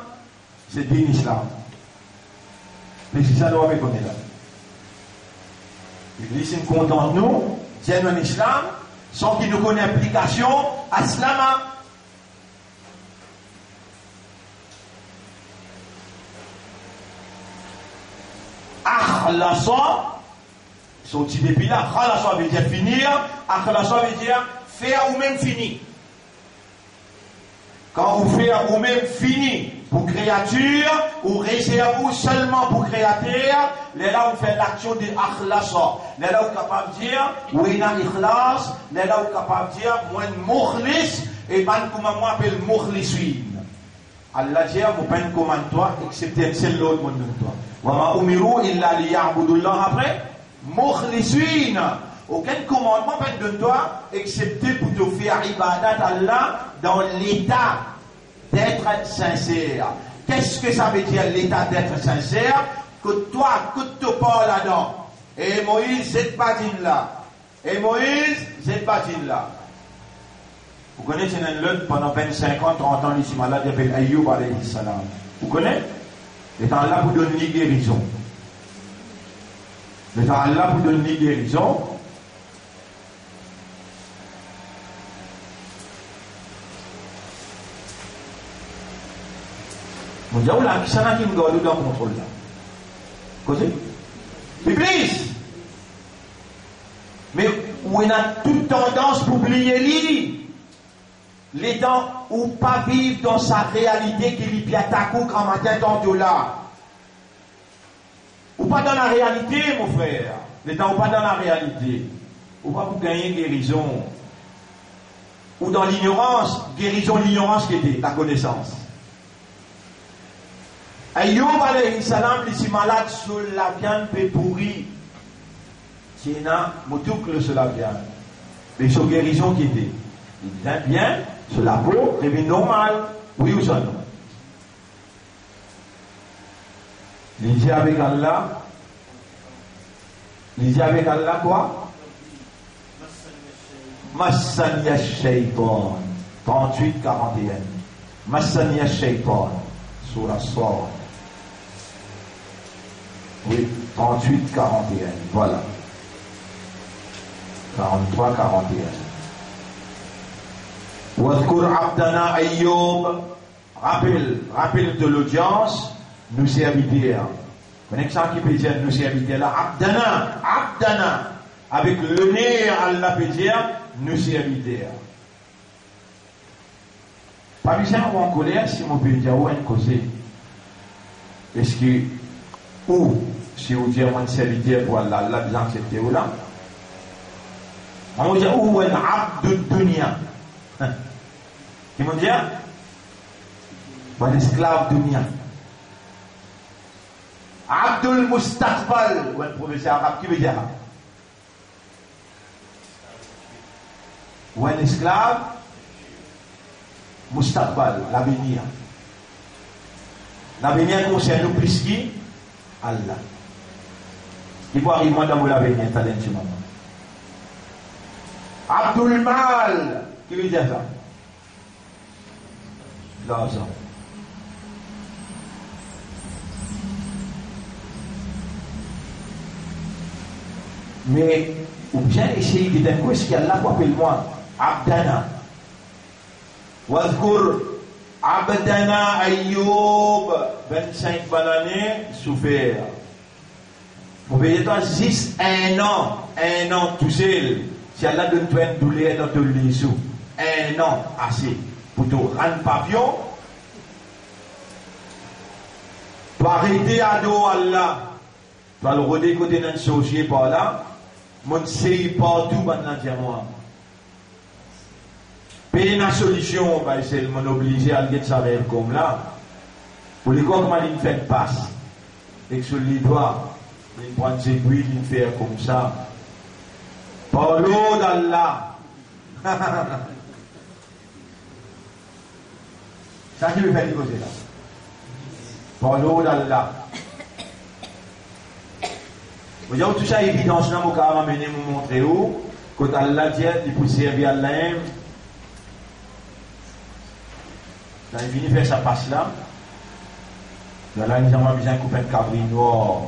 c'est bien islam. Mais c'est ça, nous avons connu là. L'Église est contente de nous, c'est un islam, sans qu'il nous connaisse application à slama. Akhlasa, sorti depuis là, akhlasa veut dire finir, akhlasa veut dire faire ou même finir. Quand vous faites ou même fini pour créature, ou réserve seulement pour créateur, les là vous faites l'action de akhlasa. Les là vous capable de dire, oui, il y a ikhlas, les là vous capable de dire, moi, mukhlis, et man, comment moi appelle mukhlisuin. Allah dit, vous pas une commande toi, excepté un seul autre monde de toi. Wa ma umiru illa liya'budullah après, mukhlisuin. Aucun commandement pas de toi, excepté pour te faire ibadat Allah dans l'état d'être sincère. Qu'est-ce que ça veut dire l'état d'être sincère? Que toi, que tu parles là-dedans. Et Moïse, cette patine là. Et Moïse, cette patine là. Vous connaissez un autre pendant 25 ans, 30 ans, ici, malade, il s'appelle Ayoub alayhi salam. Vous connaissez? L'état là pour donner guérison. L'état là pour donner guérison. Mon Dieu, là, qui s'en a qui me garde dans le contrôle là? Qu'est-ce que Iblis! Mais où il a toute tendance pour oublier lui. Les temps où pas vivre dans sa réalité qui lui attaque quand matin dans là. Ou pas dans la réalité, mon frère. Les temps où pas dans la réalité. Ou pas pour gagner guérison. Ou dans l'ignorance, guérison l'ignorance qui était la connaissance. Ayoub alayhi salam, il est malade sur la viande pourrie. C'est un moutouk sur la viande. Mais sur guérison qui était. Il vient bien, sur la peau, revient normal. Oui ou non? Il dit avec Allah. Il dit avec Allah quoi? Massaniya shaytan. 38-41. Massaniya Shaitan, Surah Sor. Oui, 38, 41. Voilà. 43, 41. Wadkur Abdana Ayyub. Rappel de l'audience, nous serviteurs. Vous connaissez ça qui peut dire nous serviteurs là? Abdana. Avec le nez, Allah peut dire nous serviteurs. Pas besoin en colère si mon peut dire où est causé. Est-ce que, ou, si vous dites mon serviteur pour Allah, Allah vous acceptez ou là? On va dire où est Abdul Dunya. Qui m'ont dit? Un esclave dunya. Abdul Mustaqbal, ou un professeur arabe, qui veut dire? Ou un esclave Mustaqbal, l'avenir. L'avenir concerne nous plus qui? Allah. Il faut arriver dans l'avenir, t'as d'un petit moment. Abdul Mal, qui veut dire ça? L'argent. Mais, ou bien essayer de dire, est-ce qu'il y a là pour appeler moi? Abdana. Wadkur Abdana Ayyub, 25 années, souffert. Vous voyez, juste un an tout seul. Si Allah donne toi une douleur dans ton lit, un an assez pour te rendre pavillon, pour arrêter à dos Allah, pour le redécoder dans le société par là. Mon série partout maintenant moi. Payer une solution, c'est mon obligé à le savoir comme là. Pour les quoi comment il fait passe. Et que sur les doigts, il prend ses bruits, il fait comme ça. Par l'eau d'Allah. Ça qui me fait dire là. Par l'eau d'Allah. Vous voyez, tout ça, évidence, là, mon cas m'a mené, me montrer où, quand Allah dit, il peut servir Allah. Là, il vient faire sa passe là. Là, il a besoin de couper un cabri noir.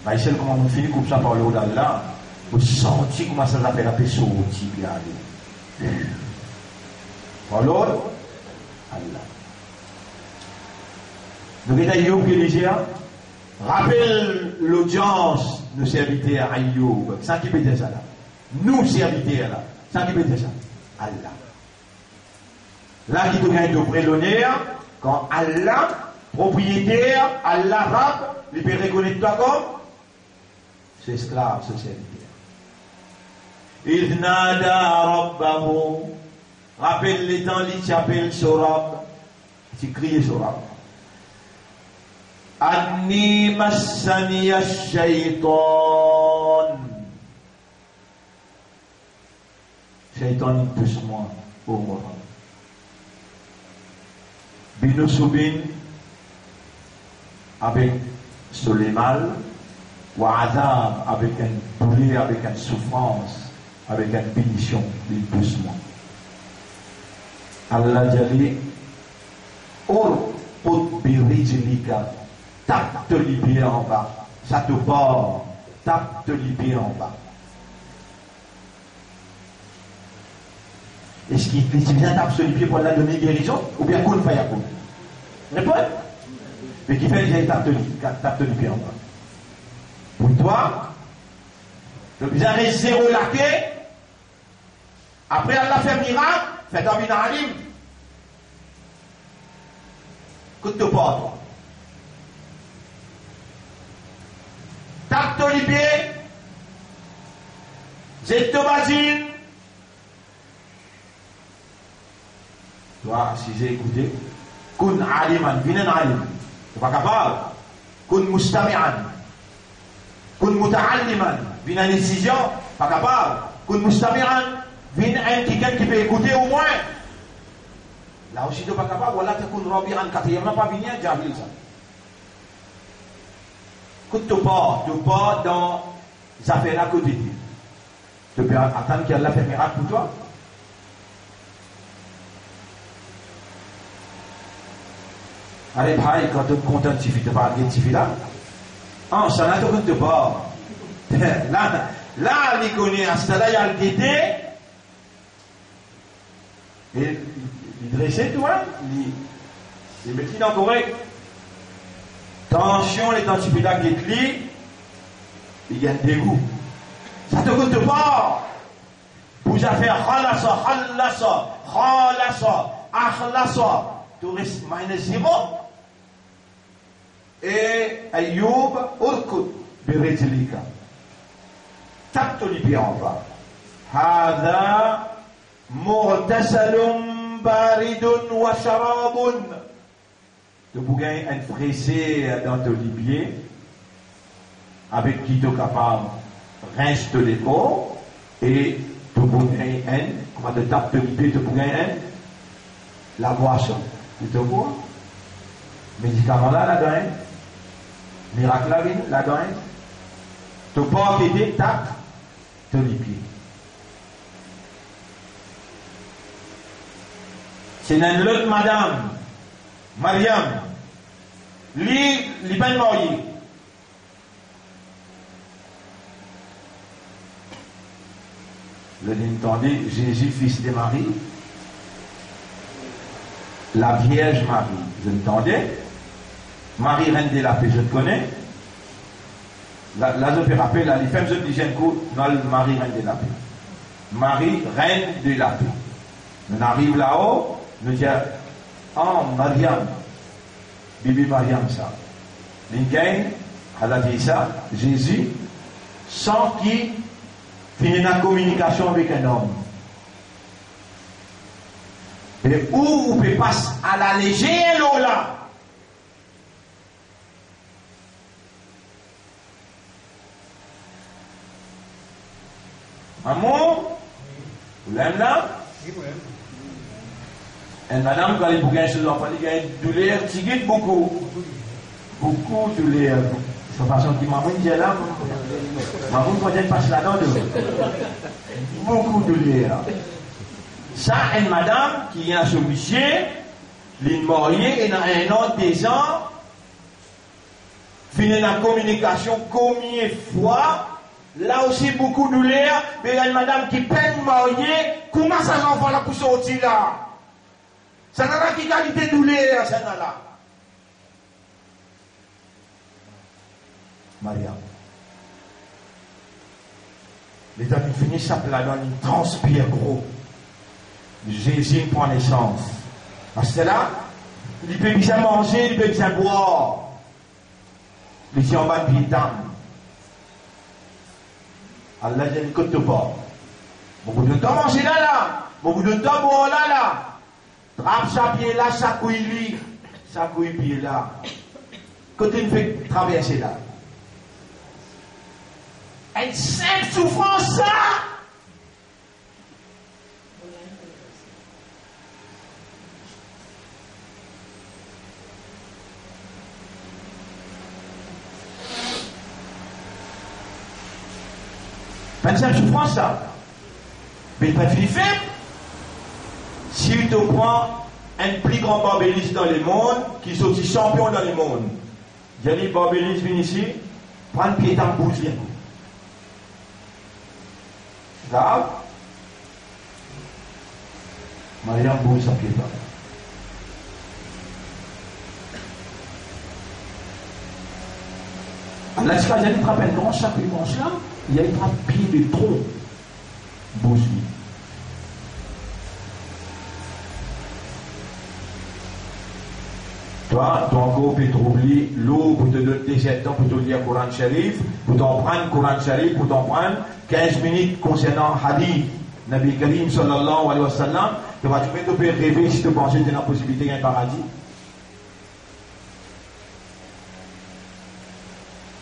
Là, il sait comment on finit couper ça par l'eau d'Allah. Vous sentez comment ça s'appelle la paix sortie, regardez. Par l'eau Allah. Donc, il y a Ayoub qui dit, rappelle l'audience, nos serviteurs Ayoub. Ça qui peut dire ça là. Nous serviteurs là. Ça qui peut dire ça. Allah. Là qui te gagne de l'honneur, quand Allah, propriétaire, Allah Rab, il peut reconnaître toi comme c'est esclave, c'est serviteur. Il nada rabbahu. Rappelle les temps, il s'appelle Sorab. Tu cries Sorab. Anni massaniya shaitan. Shaitan pousse moi au Mohammed. Binusubin avec Soleimal, ou Adam avec un douleur, avec une souffrance, avec une punition, doucement. Allah dit, or, birijlika, tape les pieds en bas, ça te porte, tape les pieds en bas. Est-ce qu'il vient taper sur les pieds pour la donner guérison ou bien qu'on ne fait pas? Réponds. Mais qui fait déjà tape les pieds en bas. Pour toi, le bien reste zéro laqué. Après Allah fait miracle, fait un binalim. Écoute toi pas toi. Tape les pieds. Zectobazine. Toi, si j'ai écouté, kun aliman, vinan alim, tu pas capable. Kun mustami'an, kun muta'alliman, vinan une décision, pas capable. Kun mustami'an, vinan quelqu'un qui peut écouter au moins. Là aussi, tu pas capable. Voilà, tu kun rabi'an, quatrièmement, pas venir, jahil ça. Écoute pas dans les affaires à côté. Tu peux attendre qu'Allah fait miracle pour toi. Allez, pareil, quand on est content de Tifi, tu parles de Tifi là. Ah, ça n'a pas de pas. Là, il connaît, à ce là, il y a le guetté. Et il dressait, tu vois, il mettait dans le correct. Tension, les Tifi là, guetté, il y a un dégoût. Ça te coûte pas. Vous avez fait khalasa, khalasa, khalasa, akhlasa. Tu restes -0. Et Ayoub, urkud, birijlika. Tape ton pied en bas. Hada mughtasalun baridun wa sharabun. Tu peux gagner un fraissé dans ton pied avec qui tu es capable rince de l'épaule et tu peux gagner comment tu tapes ton pied, tu peux gagner la boisson. Tu te vois? Médicament là, la gagne. Miracle la gagne. Tu peux pas t'aider, tape ton pied. C'est une autre madame, Mariam, lui, il est marié. Le entendez, Jésus, fils de Marie, la Vierge Marie, vous entendez? Marie, reine de la paix, je te connais. Là, je peux rappeler, là, les femmes, je dis, j'ai un coup, Marie, reine de la paix. Marie, reine de la paix. On arrive là-haut, nous disons, oh, Mariam, Bibi Mariam, ça. L'ingénie, elle a dit ça, Jésus, sans qui finit la communication avec un homme. Et où vous pouvez passer à la légère l'eau là. Amour, vous l'aimez là? Et madame, quand il vous gagne chez l'enfant, il gagne de l'air, il beaucoup. Beaucoup de l'air. C'est la façon qu'il m'a dit là. Maman, peut-être passe là-dedans. Beaucoup de l'air. Ça, une madame qui est un monsieur, l'une mariée, et dans un an, des ans, finit la communication combien de fois. Là aussi, beaucoup de l'air, mais il y a une madame qui peine mariée, comment ça l'enfant là pour sortir là? Ça n'a pas de qualité de douleur, ça n'a là. Maria. L'état qui finit ça là-dedans, il transpire gros. Jésus prend naissance. Parce que là, il peut bien manger, il peut bien boire. Il est en bas de pied d'âme. Allah j'ai une côte de bord. Beaucoup de temps manger là. Beaucoup de temps boire là. Trappe sa pied là, sa couille lui. Sa couille pied là. Côté il fait traverser là. Une simple souffrance ça. Pas une simple souffrance ça. Mais pas de fait. Si tu te prends un plus grand barbéliste dans le monde, qui est aussi champion dans le monde, il y a des barbélistes qui viennent ici, prendre pied dans le bouche. Grave. Mariam bouge sa pied dans. Là, si vous frappe un grand chaque dimanche là, il y a une frappe pied de tronc. Bouge. Toi, ton corps peut troubler l'eau pour te donner 7 ans pour te lire Coran Sharif, pour t'en prendre Coran Sharif, pour t'en prendre 15 minutes concernant Hadith, Nabi Karim sallallahu alayhi wa sallam, tu vas te rêver si tu penses que tu as la possibilité d'un paradis.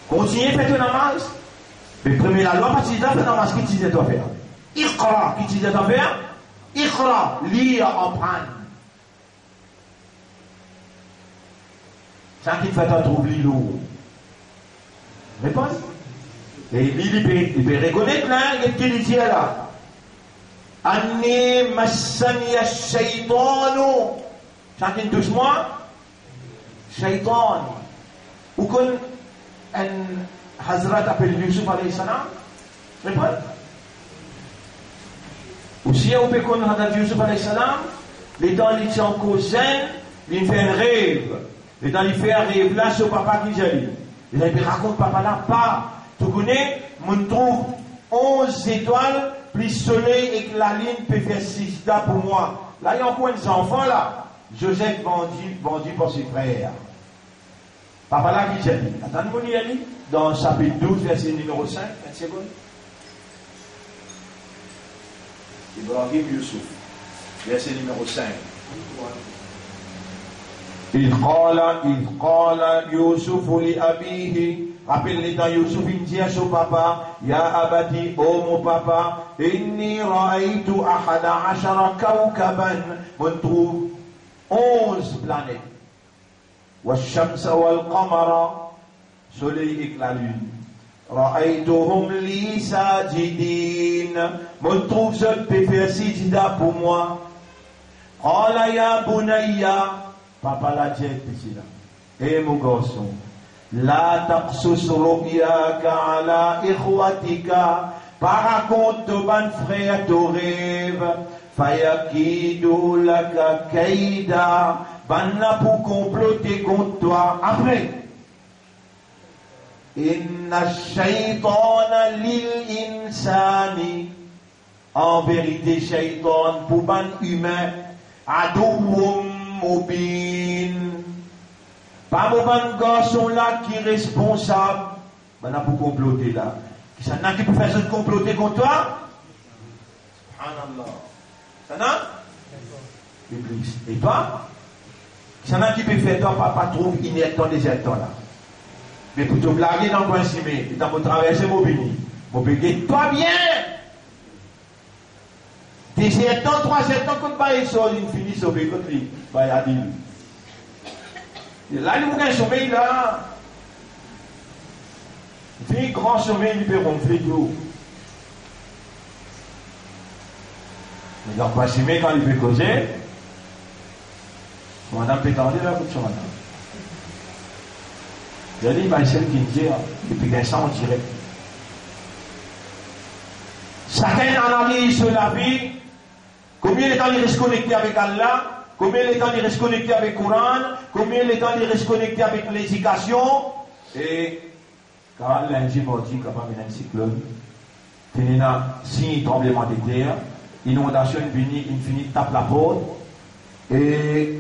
Continuez, faites un namaz. Mais premier la loi, parce que tu fais un namaz, qu'est-ce que tu dois faire? Iqra, qu'est-ce que tu dois faire? Iqra, lire, apprendre. Ça qui te fait un trouble lourd. Réponse. Et il peut reconnaître là, qu'est-ce qu'il dit là? Anni massani ash-shaytanu. Chacun doucement. Shaitan. Ou qu'on un Hazrat appelle Yusuf alayhi salam? Répondez. Ou si on peut qu'on Hazrat Yusuf alayhi salam, les temps il tient en cause, il fait un rêve. Les temps il fait un rêve là sur papa qui j'allais. Il raconte papa là, pas. Tu connais, on trouve 11 étoiles, plus soleil et que la ligne peut faire 6 pour moi. Là, il y a encore des enfants là. Joseph vendu pour ses frères. Papa là qui j'ai dit. Attendez-moi, il dans le chapitre 12, verset numéro 5, 20 secondes. Ibrahim Youssouf, verset numéro 5. Il qala Youssouf li abihi. Rappelle-les dans Youssouf, il dit à son papa, Ya abati, oh mon papa, inni ra'aytu ahada ashara kawkaban. On trouve 11 planètes. Wa shamsa wal qamara, soleil et la lune. Ra'aytuhum li sajidin. On trouve ce peut faire sijda pour moi. Qala ya bunayya. Papa l'a dit ici là. Eh mon garçon. La taqsus ru'yaka ala ikhwatika. Par contre, de ban frère te rêve. Fayakidu laka kaida. Banna pour comploter contre toi. Après. Inna shaytana lil insani. En vérité, shaytan pour ban humain. Adouum mubin. Pas mon garçon là qui est responsable. Ben là pour comploter là. Qui s'en a qui peut faire ça de comploter contre toi? Subhanallah. Ça n'a? Iblis. Et toi? Qui s'en a qui peut faire toi pas trouve inerte dans des états là. Mais pour te blaguer dans le coin cimé, et dans mon traverser mon béni. Mon béni, toi bien! Des états, 3 états, comme pas ils sont, ils finissent au béni contre lui. Bah, il a dit. Là, il y a un sommeil là. Il fait un grand sommeil, il peut ronfler tout. Mais dans quoi cimé, quand il peut causer, son madame peut tendre là, pour son madame. Il a dit, il va essayer de dire, et puis d'un sang, on dirait. Chacun analyse la vie, combien de temps il reste connecté avec Allah, combien de temps il reste connecté avec le Coran, combien de temps il reste connecté avec l'éducation, et quand lundi, mardi, quand il y a un cyclone, il y a un signe tremblement de terre, inondation, il finit, tape la porte, et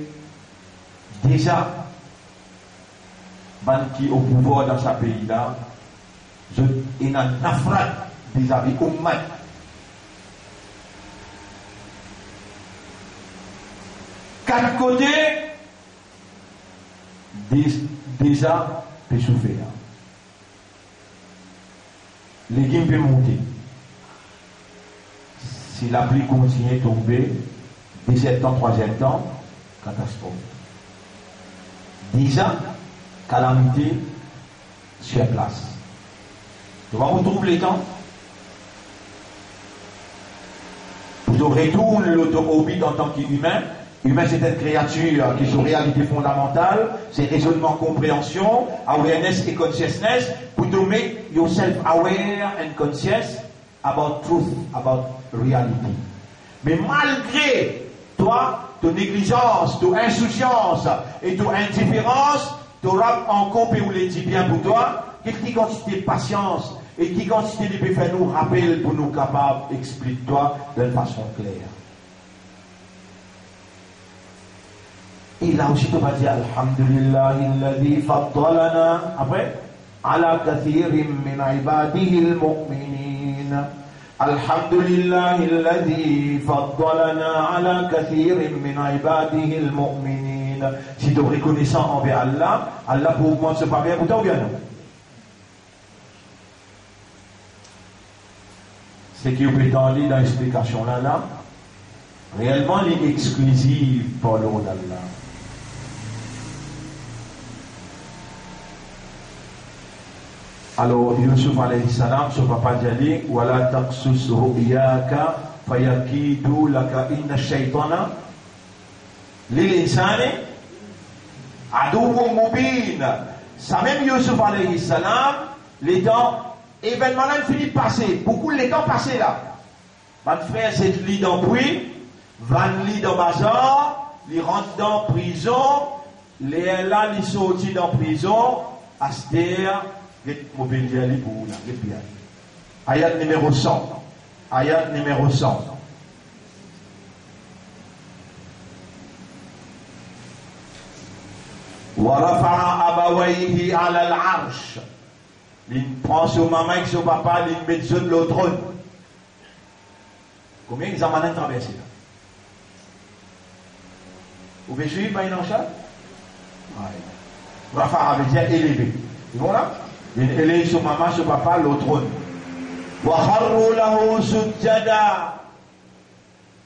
déjà, qui au pouvoir dans ce pays-là, il y a un nafrat vis-à-vis Ummat. Quatre côtés, déjà, peut souffrir. L'équipe peut monter. Si la pluie continue à tomber, 17 ans, 3e temps, catastrophe. Déjà, calamité sur place. Tu vas retrouver les temps. Pour te retourner l'auto-orbite en tant qu'humain. Humain, c'est une créature qui est sur réalité fondamentale, c'est raisonnement, compréhension, awareness et consciousness, pour te make yourself aware and conscious about truth, about reality. Mais malgré toi, ton négligence, ton insouciance et ton indifférence, tu auras encore où les dit bien pour toi, quelle quantité de patience et quelle quantité de faire nous rappel pour nous capables d'expliquer-toi d'une façon claire. Et là aussi, tu vas dire Alhamdulillah, alladhi faddalana. Après, ala kathirim min ibadihi al-mu'minin. Alhamdulillah, alladhi faddalana ala kathirim min ibadihi al-mu'minin. Si tu es reconnaissant envers Allah, Allah pour augmenter ce papier pour toi ou bien non? Ce qui est prétendu dans l'explication là, réellement, il est exclusif pour le nom d'Allah. Alors, Yusuf alayhi salam, son papa dit, Wala taqsus ru'yaka fayakidu laka inna shaytana lil insani Adouou Moubin. Ça même Yusuf alayhi salam, les temps, événement là, il finit de passer. Beaucoup les temps passés là. Van frère, c'est lit dans puits, van lit dans bazar, il rentre dans prison, les là, il sortit dans prison, Aster, get mobilier li pour la bien. Ayat numéro 100. Ayat numéro 100. ورفع أبويه على العرش. Il prend son maman et son papa, il met sur le trône. Combien ils ont maintenant traversé là? Vous pouvez suivre une enchère? Rafa veut dire élevé. C'est bon là? Il élève son maman, son papa, le trône. وَخَرُّوا لَهُ سُجَّدًا.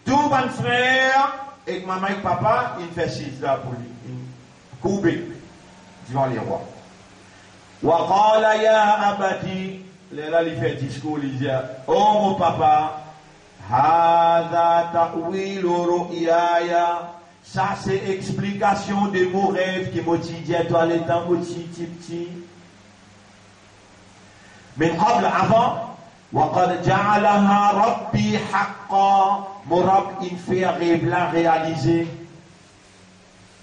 Tout mon frère et maman et papa, il fait six là pour lui. Courbé devant les rois. وَقَالَ يَا أَبَتِي. Là, il fait discours, il dit, oh mon papa, هَذَا تَأْوِيلُ رُؤْيَايَ. Ça, c'est explication de mon rêve qui m'otidient toi les temps petit. Mais avant, وَقَدْ جَعَلَهَا رَبِّي حَقًّا. Mon Rab, il fait rêve là réaliser.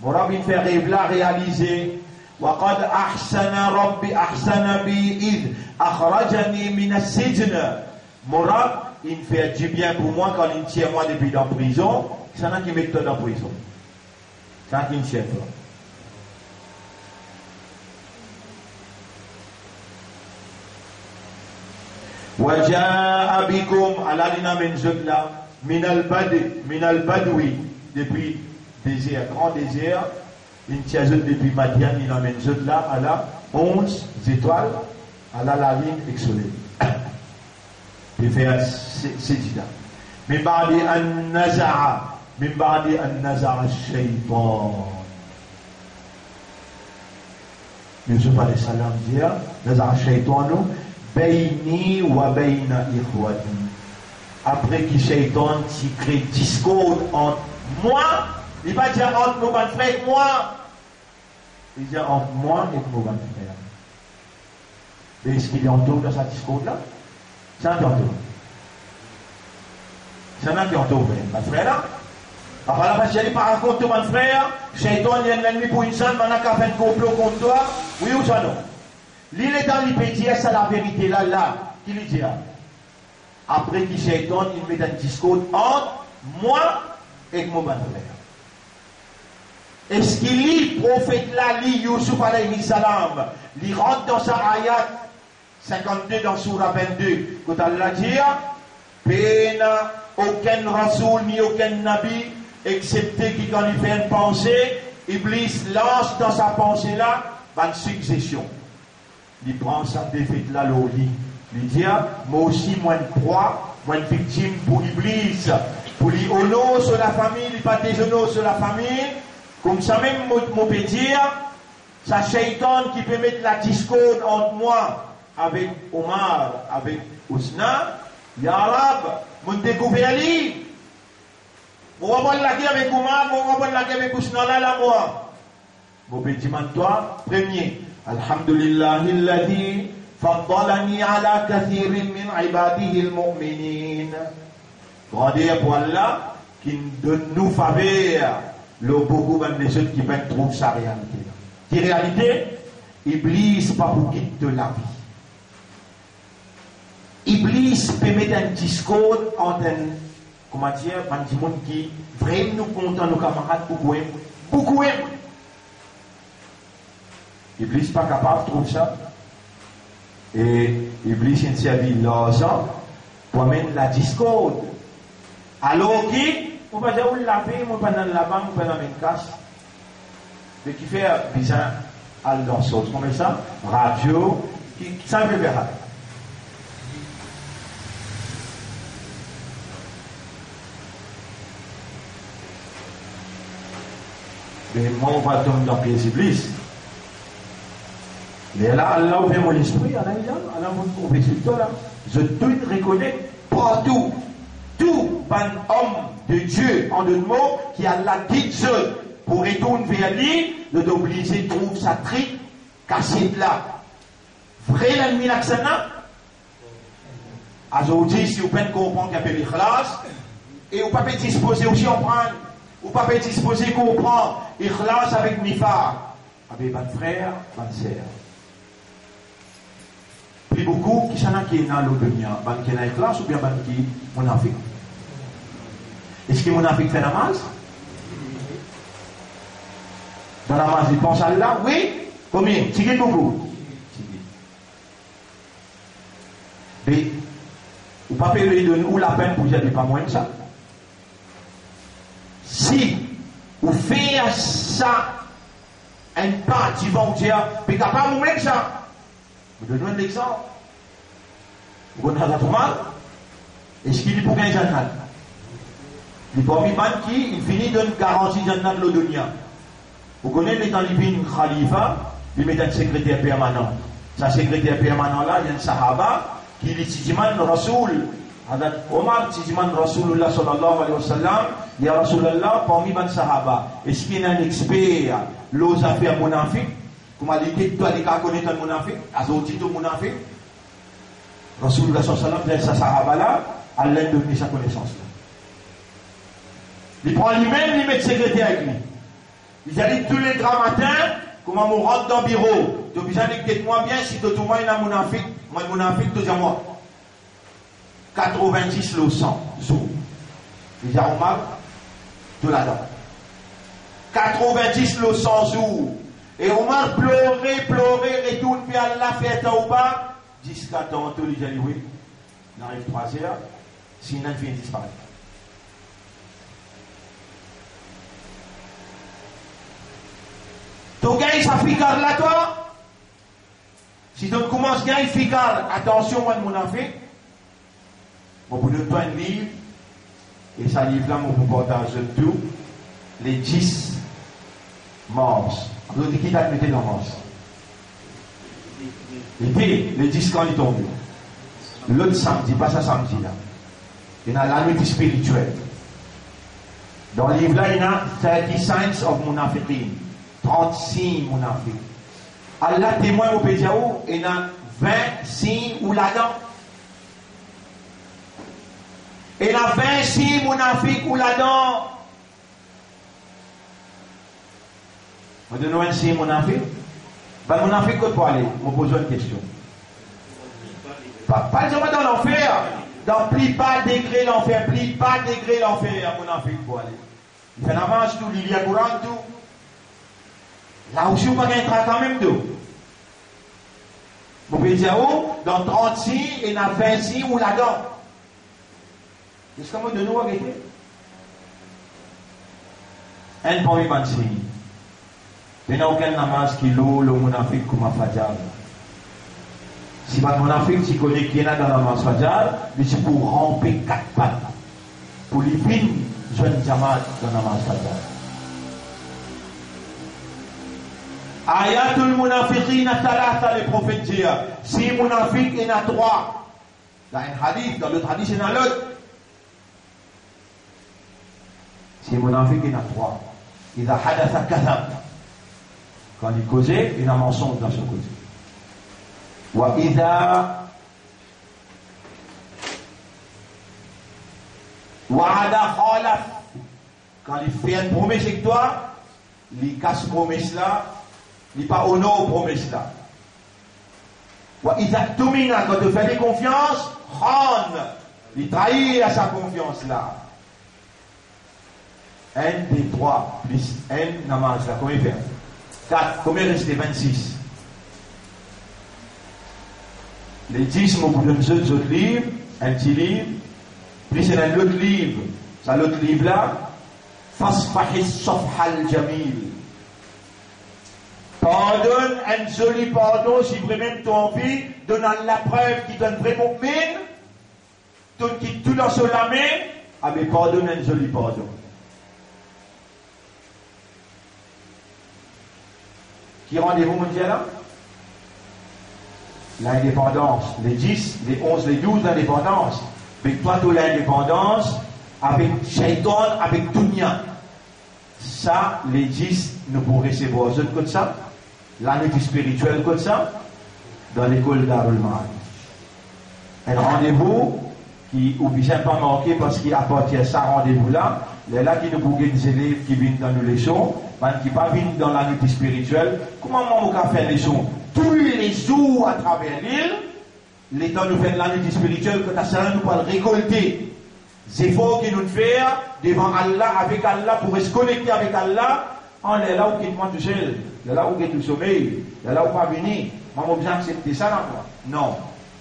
Mon Rab, il fait rêve là réaliser. وَقَدْ أَحْسَنَ رَبِّي أَحْسَنَ بِي إِذْ أَخْرَجَنِي مِنَ السِّجْنِ. Mon Rab, il fait du bien pour moi quand il tient moi depuis dans la prison. C'est un qui met toi dans la prison. C'est un qui me tient toi. وَجَاءَ بِكُمْ على لنا من زدلا من البدوي depuis désert, grand désert, une tiazot depuis Madian, il amène Zodla à la 11 étoiles, à la ligne exolée. Il fait un sédida. Min ba'di an naza'a shaytan. Yusuf alayhi salam dit, naza'a shaytanu bayni wa bayna ikhwati. Après que shaytan s'y crée discorde entre moi, il va dire entre nos frères et moi. Il dit entre moi et nos frères. Est-ce qu'il est entouré dans sa discorde-là? C'est un entouré. C'est un qui entoure, ma frère là. Après la parce qu'il par contre, mon frère, Shaitan, il y a un ennemi pour une seule, maintenant qu'il a fait un complot contre toi. Oui ou ça non? L'île est dans l'hypétie, c'est la vérité là, qui lui dit. Après que Shaitan, il met un discorde entre moi et mon frère. Est-ce qu'il lit, prophète là, lit Yusuf alayhi salam, il rentre dans sa ayat 52 dans Surah 22, quand Allah dit, pena aucun rasoul ni aucun nabi, excepté qui quand il fait une pensée, Iblis lance dans sa pensée là, une succession. Il prend sa défaite là, le lit. Il dit, moi aussi, moi une proie, moi une victime pour Iblis, pour lui honneur sur la famille, il pas des honneurs sur la famille. Comme ça même, mon peut dire, ça shaitan qui peut mettre la discorde entre moi avec Omar, avec Ousna, Ya Rab, mon découvert lui. Mon va la guerre avec Omar, mon va la guerre avec Ousna, là, moi. Mon peut dire, toi, premier, Alhamdulillah, alladhi faddalani ala kathirin min ibadihi al-mu'minin. Grandeur pour Allah, qui donne nous faveur. Le beaucoup des autres qui peuvent trouver sa réalité. Qui réalité, Iblis pas pour quitter la vie. Iblis peut mettre un discorde entre comment dire, un monde qui vraiment nous content nos camarades beaucoup aiment. Iblis pas capable de trouver ça. Et Iblis a servi l'argent pour mettre la discorde. Alors qui on va dire, on l'a fait, on va dans la banque, on va dans une casse. Mais qui fait bizarre à leur sauce. Comme ça, radio, ça veut faire. Mais moi, on va tomber dans le pied Iblis. Mais là, Allah ouvre mon esprit, Allah mon professeur là. Je dois reconnaître partout, tout un homme de Dieu, en deux mots, qui a la guide seule, pour retourner vers lui, le d'obliger trouve sa trique cassée là. Vrai l'ennemi l'accent là. Aujourd'hui, si vous pouvez comprendre qu'il y a l'ikhlas, et vous ne pouvez pas disposer aussi en prendre, vous ne pouvez pas disposer comprendre l'ikhlas avec nifar, avec votre frère, votre sœur. Plus beaucoup, qui s'en a qui est dans l'autre dunya, qui est dans l'ikhlas ou bien qui est monafik. Est-ce que monafik fait namaz? Dans la namaz, il pense à Allah? Oui. Combien? Tigé beaucoup. Mais, vous ne pouvez pas lui donner ou la peine pour dire pas moins que ça. Si vous faites ça, un pas, tu vas dire, mais pas moins que ça. Vous donnez un exemple. Vous avez un mal. Est-ce qu'il est pour gagner Jannat? Les premiers qui, il finit de garantir Jannat le dunya. Vous connaissez les talibines Khalifa, il met un secrétaire permanent. Sa secrétaire permanent là, il y a un Sahaba qui dit Tijiman Rasoul. Hadat Omar Tijiman Rasulullah sallallahu alayhi wa sallam, ya Rasulallah parmi les Sahaba. Est-ce qu'il y a un expert, l'os affaires monafik? Comme a dit, toi, les cas connaissent un monafik, azoti tout monafik. Rasulullah sallallahu alayhi wa sallam, sa Sahaba là, Allah donne sa connaissance là. Il prend lui-même, il met secrétaire avec lui. Il a dit tous les grands matins, comment on rentre dans le bureau. Tu as besoin de moi bien si tout le monde est monafik. Moi, monafik, tu dis moi. 90 le 100 jours. Il a Omar, tout là-dedans. 90 le 100 jours. Et Omar pleurait, retourne puis Allah fait tauba. Jusqu'à tantôt, il a dit oui. Il arrive 3 heures. Sinon, il vient disparaître. Tu gagnes sa figure là, toi. Si tu commences à gagner figure, attention, moi, mon affaire. Bon, pour donner toi un livre, et ça livre là, mon partage de tout, les 10 mars. Vous dites qui t'a mis dans mars? Les 10 quand ils tombent. L'autre samedi, pas ça samedi là. Il y a la nuit spirituelle. Dans le livre là, il y a 30 signs of munafiqin. 36 munafiq. Allah témoin au Pédiaou, il y a 20 signes ou là-dedans. Il y a 26 munafiq ou là-dedans. Vous donnez 26 munafiq? Ben, munafiq, que pour aller? Je me pose une question. Pas seulement dans l'enfer. Dans plus bas degré l'enfer, plus bas degré l'enfer, munafiq pour aller. Il fait la marche tout, il y a courant tout. Là aussi, vous n'avez pas quand même d'eau. Vous pouvez dire, oh, dans 36, il y en a 26 ou là-dedans. Est-ce que vous de nous arrêter? Un premier signe. Il n'y a aucun namaz qui loue le monafik comme un fajr. Si votre monafik, tu connais qui est là dans la namaz fajr, c'est pour ramper 4 pattes. Pour les fins, jeune jamaat dans la namaz fajr. Ayatul munafiqina thalatha, les prophètes disent. Si munafiq, il y en a 3. Dans un hadith, dans l'autre hadith, il y en a l'autre. Si munafiq, il y en a 3. Il a hadatha kadhab. Quand il causait, il y a un mensonge dans ce côté. Wa idha wa'ada khalaf. Quand il fait une promesse avec toi, il casse promesse là. Il n'est pas honore promesse là. Quand tu fais des confiances, il trahit à sa confiance là. Un des 3 plus un namaz là, combien il fait? 4, combien reste les 26? Les 10, mon bout d'un autre livre, un petit livre, plus il y a un autre livre, ça l'autre livre là, Fasfahis Sofhal Jamil. Pardonne, un joli pardon, si vraiment tu as envie, donnant la preuve qui donne vraiment mine, tu quittes tout dans son la main, ah mais pardonne un joli pardon. Qui rendez-vous mondial là? L'indépendance, les 10, les 11, les 12, l'indépendance. Mais toi, tu l'indépendance avec Shaitan, avec Dunya. ça, les 10, nous pourrons recevoir eux comme ça, l'année spirituelle comme ça, dans l'école Darul Ma'arif. Un rendez-vous qui oblige pas manquer parce qu'il appartient à ce rendez-vous-là. Les là qui nous bouquent des élèves qui viennent dans nos leçons, qui ne pas viennent dans la nuit spirituelle. Comment on peut faire les leçons tous les jours à travers l'île? Les temps nous faisons la nuit spirituelle, que ça nous peut récolter. C'est efforts que nous faisons devant Allah, avec Allah, pour se connecter avec Allah. On est là où il est tout seul, il est là où il est tout sommeil, il est là où il pas venir. Moi, je vais accepter ça là, moi. Non.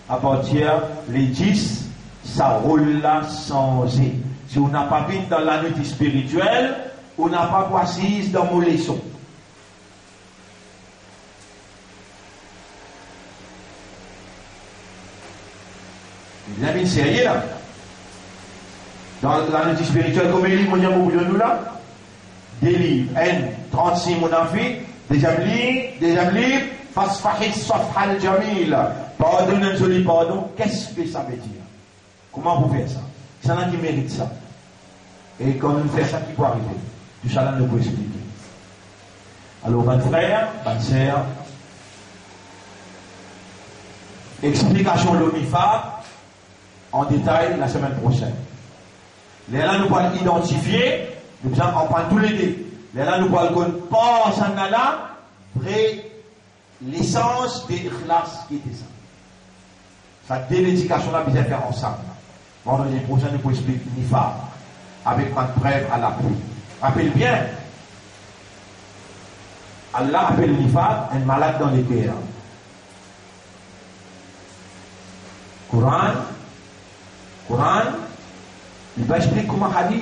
À partir les 10, ça roule là sans y. Si on n'a pas vu dans la nuit spirituelle, on n'a pas assise dans mon leçon. Vous avez une série là. Dans la nuit spirituelle, comme il dit, mon Dieu, de nous là. Des livres, N, 36 mon enfant, déjà livre, Fasfahis Safhal Jamil. Pardon, un joli pardon. Qu'est-ce que ça veut dire? Comment vous faites ça? C'est un qui mérite ça. Et quand nous faisons ça, qui peut arriver? Tout ça là, nous pouvons expliquer. Alors, bonne frère, bonne sœur, explication de l'ONIFA en détail la semaine prochaine. Les là, nous pouvons identifier, nous allons en prendre tous les deux. Les là, nous pouvons pas en là, vrai, l'essence des classes qui était ça. Ça, dès l'éducation là, nous allons faire ensemble. Vendredi prochain, nous pouvons expliquer l'IFA avec une preuve à l'appui. Rappelle bien, Allah appelle l'IFA un malade dans les cœurs. Coran, il va expliquer comment hadith.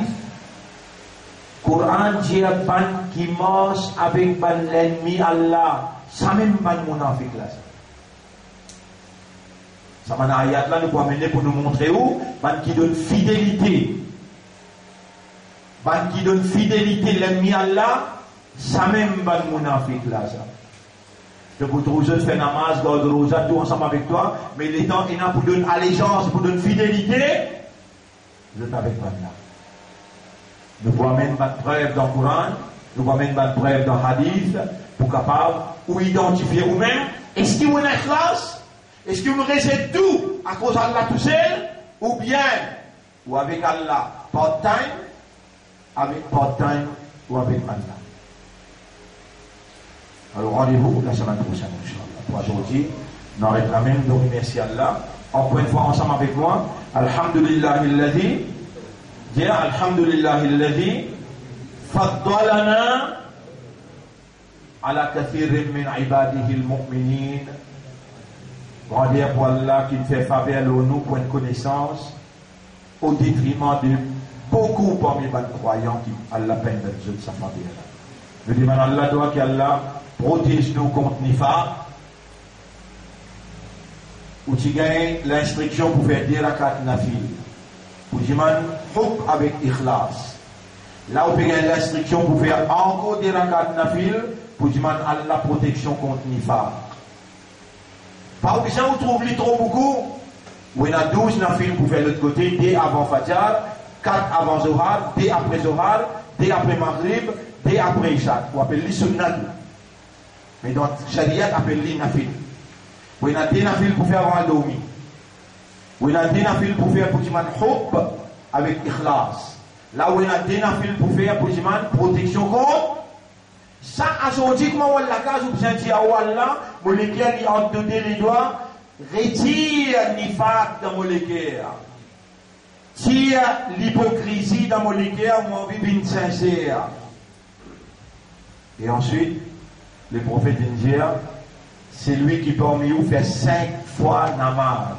Coran dit ban qui marche avec l'ennemi Allah, ça même ban monafik là. Ça m'a ayat là nous pour amener pour nous montrer où ban qui donne fidélité. Ban qui donne fidélité l'ennemi Allah, ça même ban monafik là ça. De vous trouver faire namaz, garde rosa, tout ensemble avec toi, mais les temps il y a pour donner allégeance, pour donner fidélité, vous êtes avec moi là. Nous voyons même pas de preuve dans le Coran, nous voyons même pas de preuve dans le Hadith, pour capable ou identifier vous-même, est-ce qu'il y a une classe? Est-ce que vous restez tout à cause d'Allah tout seul? Ou bien, ou avec Allah part-time, avec part-time, ou avec Allah? Alors rendez-vous la semaine prochaine, Inch'Allah. Pour aujourd'hui, nous réclamons, nous remercions Allah. Encore une fois ensemble avec moi. Alhamdulillah alladhi. Dis Alhamdulillah alladhi. Faddalana ala kathirin min ibadihi al-mu'minin. Grandir pour Allah qui nous fait faveur à nous pour une connaissance au détriment de beaucoup parmi les croyants qui Allah peine de sa faveur. Nous demandons à Allah doit qu'Allah protège-nous contre Nifa. Ou tu gagnes l'instruction pour faire des rakat nafil. Ou tu demandes hub avec ikhlas. Là où tu gagnes l'instruction pour faire encore des rakat nafil, pour demander Allah protection contre Nifa. Pas obligé où trouve les trop beaucoup. Où il y a 12 nafil pour faire l'autre côté, dès avant Fajr, 4 avant Zohar, dès après Zohar, dès après Maghrib, dès après Isha. On appelle les sunnat. Mais dans Sharia, appelle les nafil. Où il y a des nafil pour faire avant dormir. Où il y a des nafil pour faire pour demander hub avec ikhlas. Là où il y a des nafil pour faire pour demander protection contre. Ça, aujourd'hui, comment on l'a case, vous avez dit à Allah, molécule, il a donné les doigts, retire nifaq dans molécule. Tire l'hypocrisie dans molécule, mon vie sincère. Et ensuite, le prophète indien, c'est lui qui parmi vous fait 5 fois namaz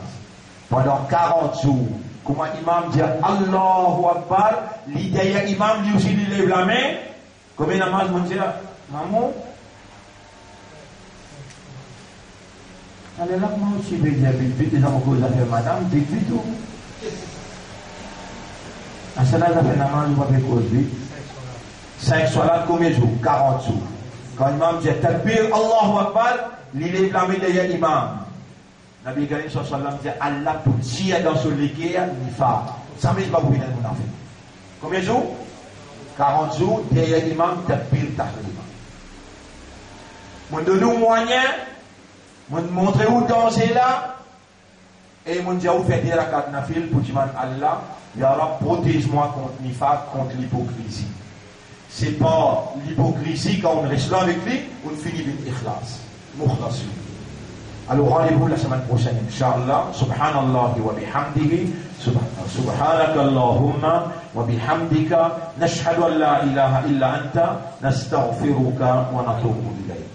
pendant 40 jours. Comment l'imam dit Allahu Akbar, l'idée imam lui aussi il lève la main. Combien de namaz, mon Dieu? Maman, allez là, moi aussi, je vais dire vite, les gens me faire madame, vite tout. À cela, j'ai fait namaz, je vais faire cause vite. 5 soirs, combien de jours? 40 jours. Quand l'imam dit Takbir, Allahu Akbar, il lève la main derrière l'imam. Nabi Karim sallallahu dit Allah pour tirer dans ce liquide, il fait. Ça ne veut pas vous venir mon enfant. Combien de jours? 40 jours, derrière l'imam, takbir tahrim. Mon donne moyen, mon montre où danger là, et mon dit où faire des rakat nafil pour dire Allah, ya Rab, protège-moi contre nifaq, contre l'hypocrisie. C'est pas l'hypocrisie quand on reste là avec lui, on finit avec ikhlas. Mukhlas. Alors rendez-vous la semaine prochaine, Inch'Allah. Subhanallah wa bihamdihi. Subhanaka Allahumma wa bihamdika. Nashhadu an la ilaha illa anta. Nastaghfiruka wa natubu ilayk.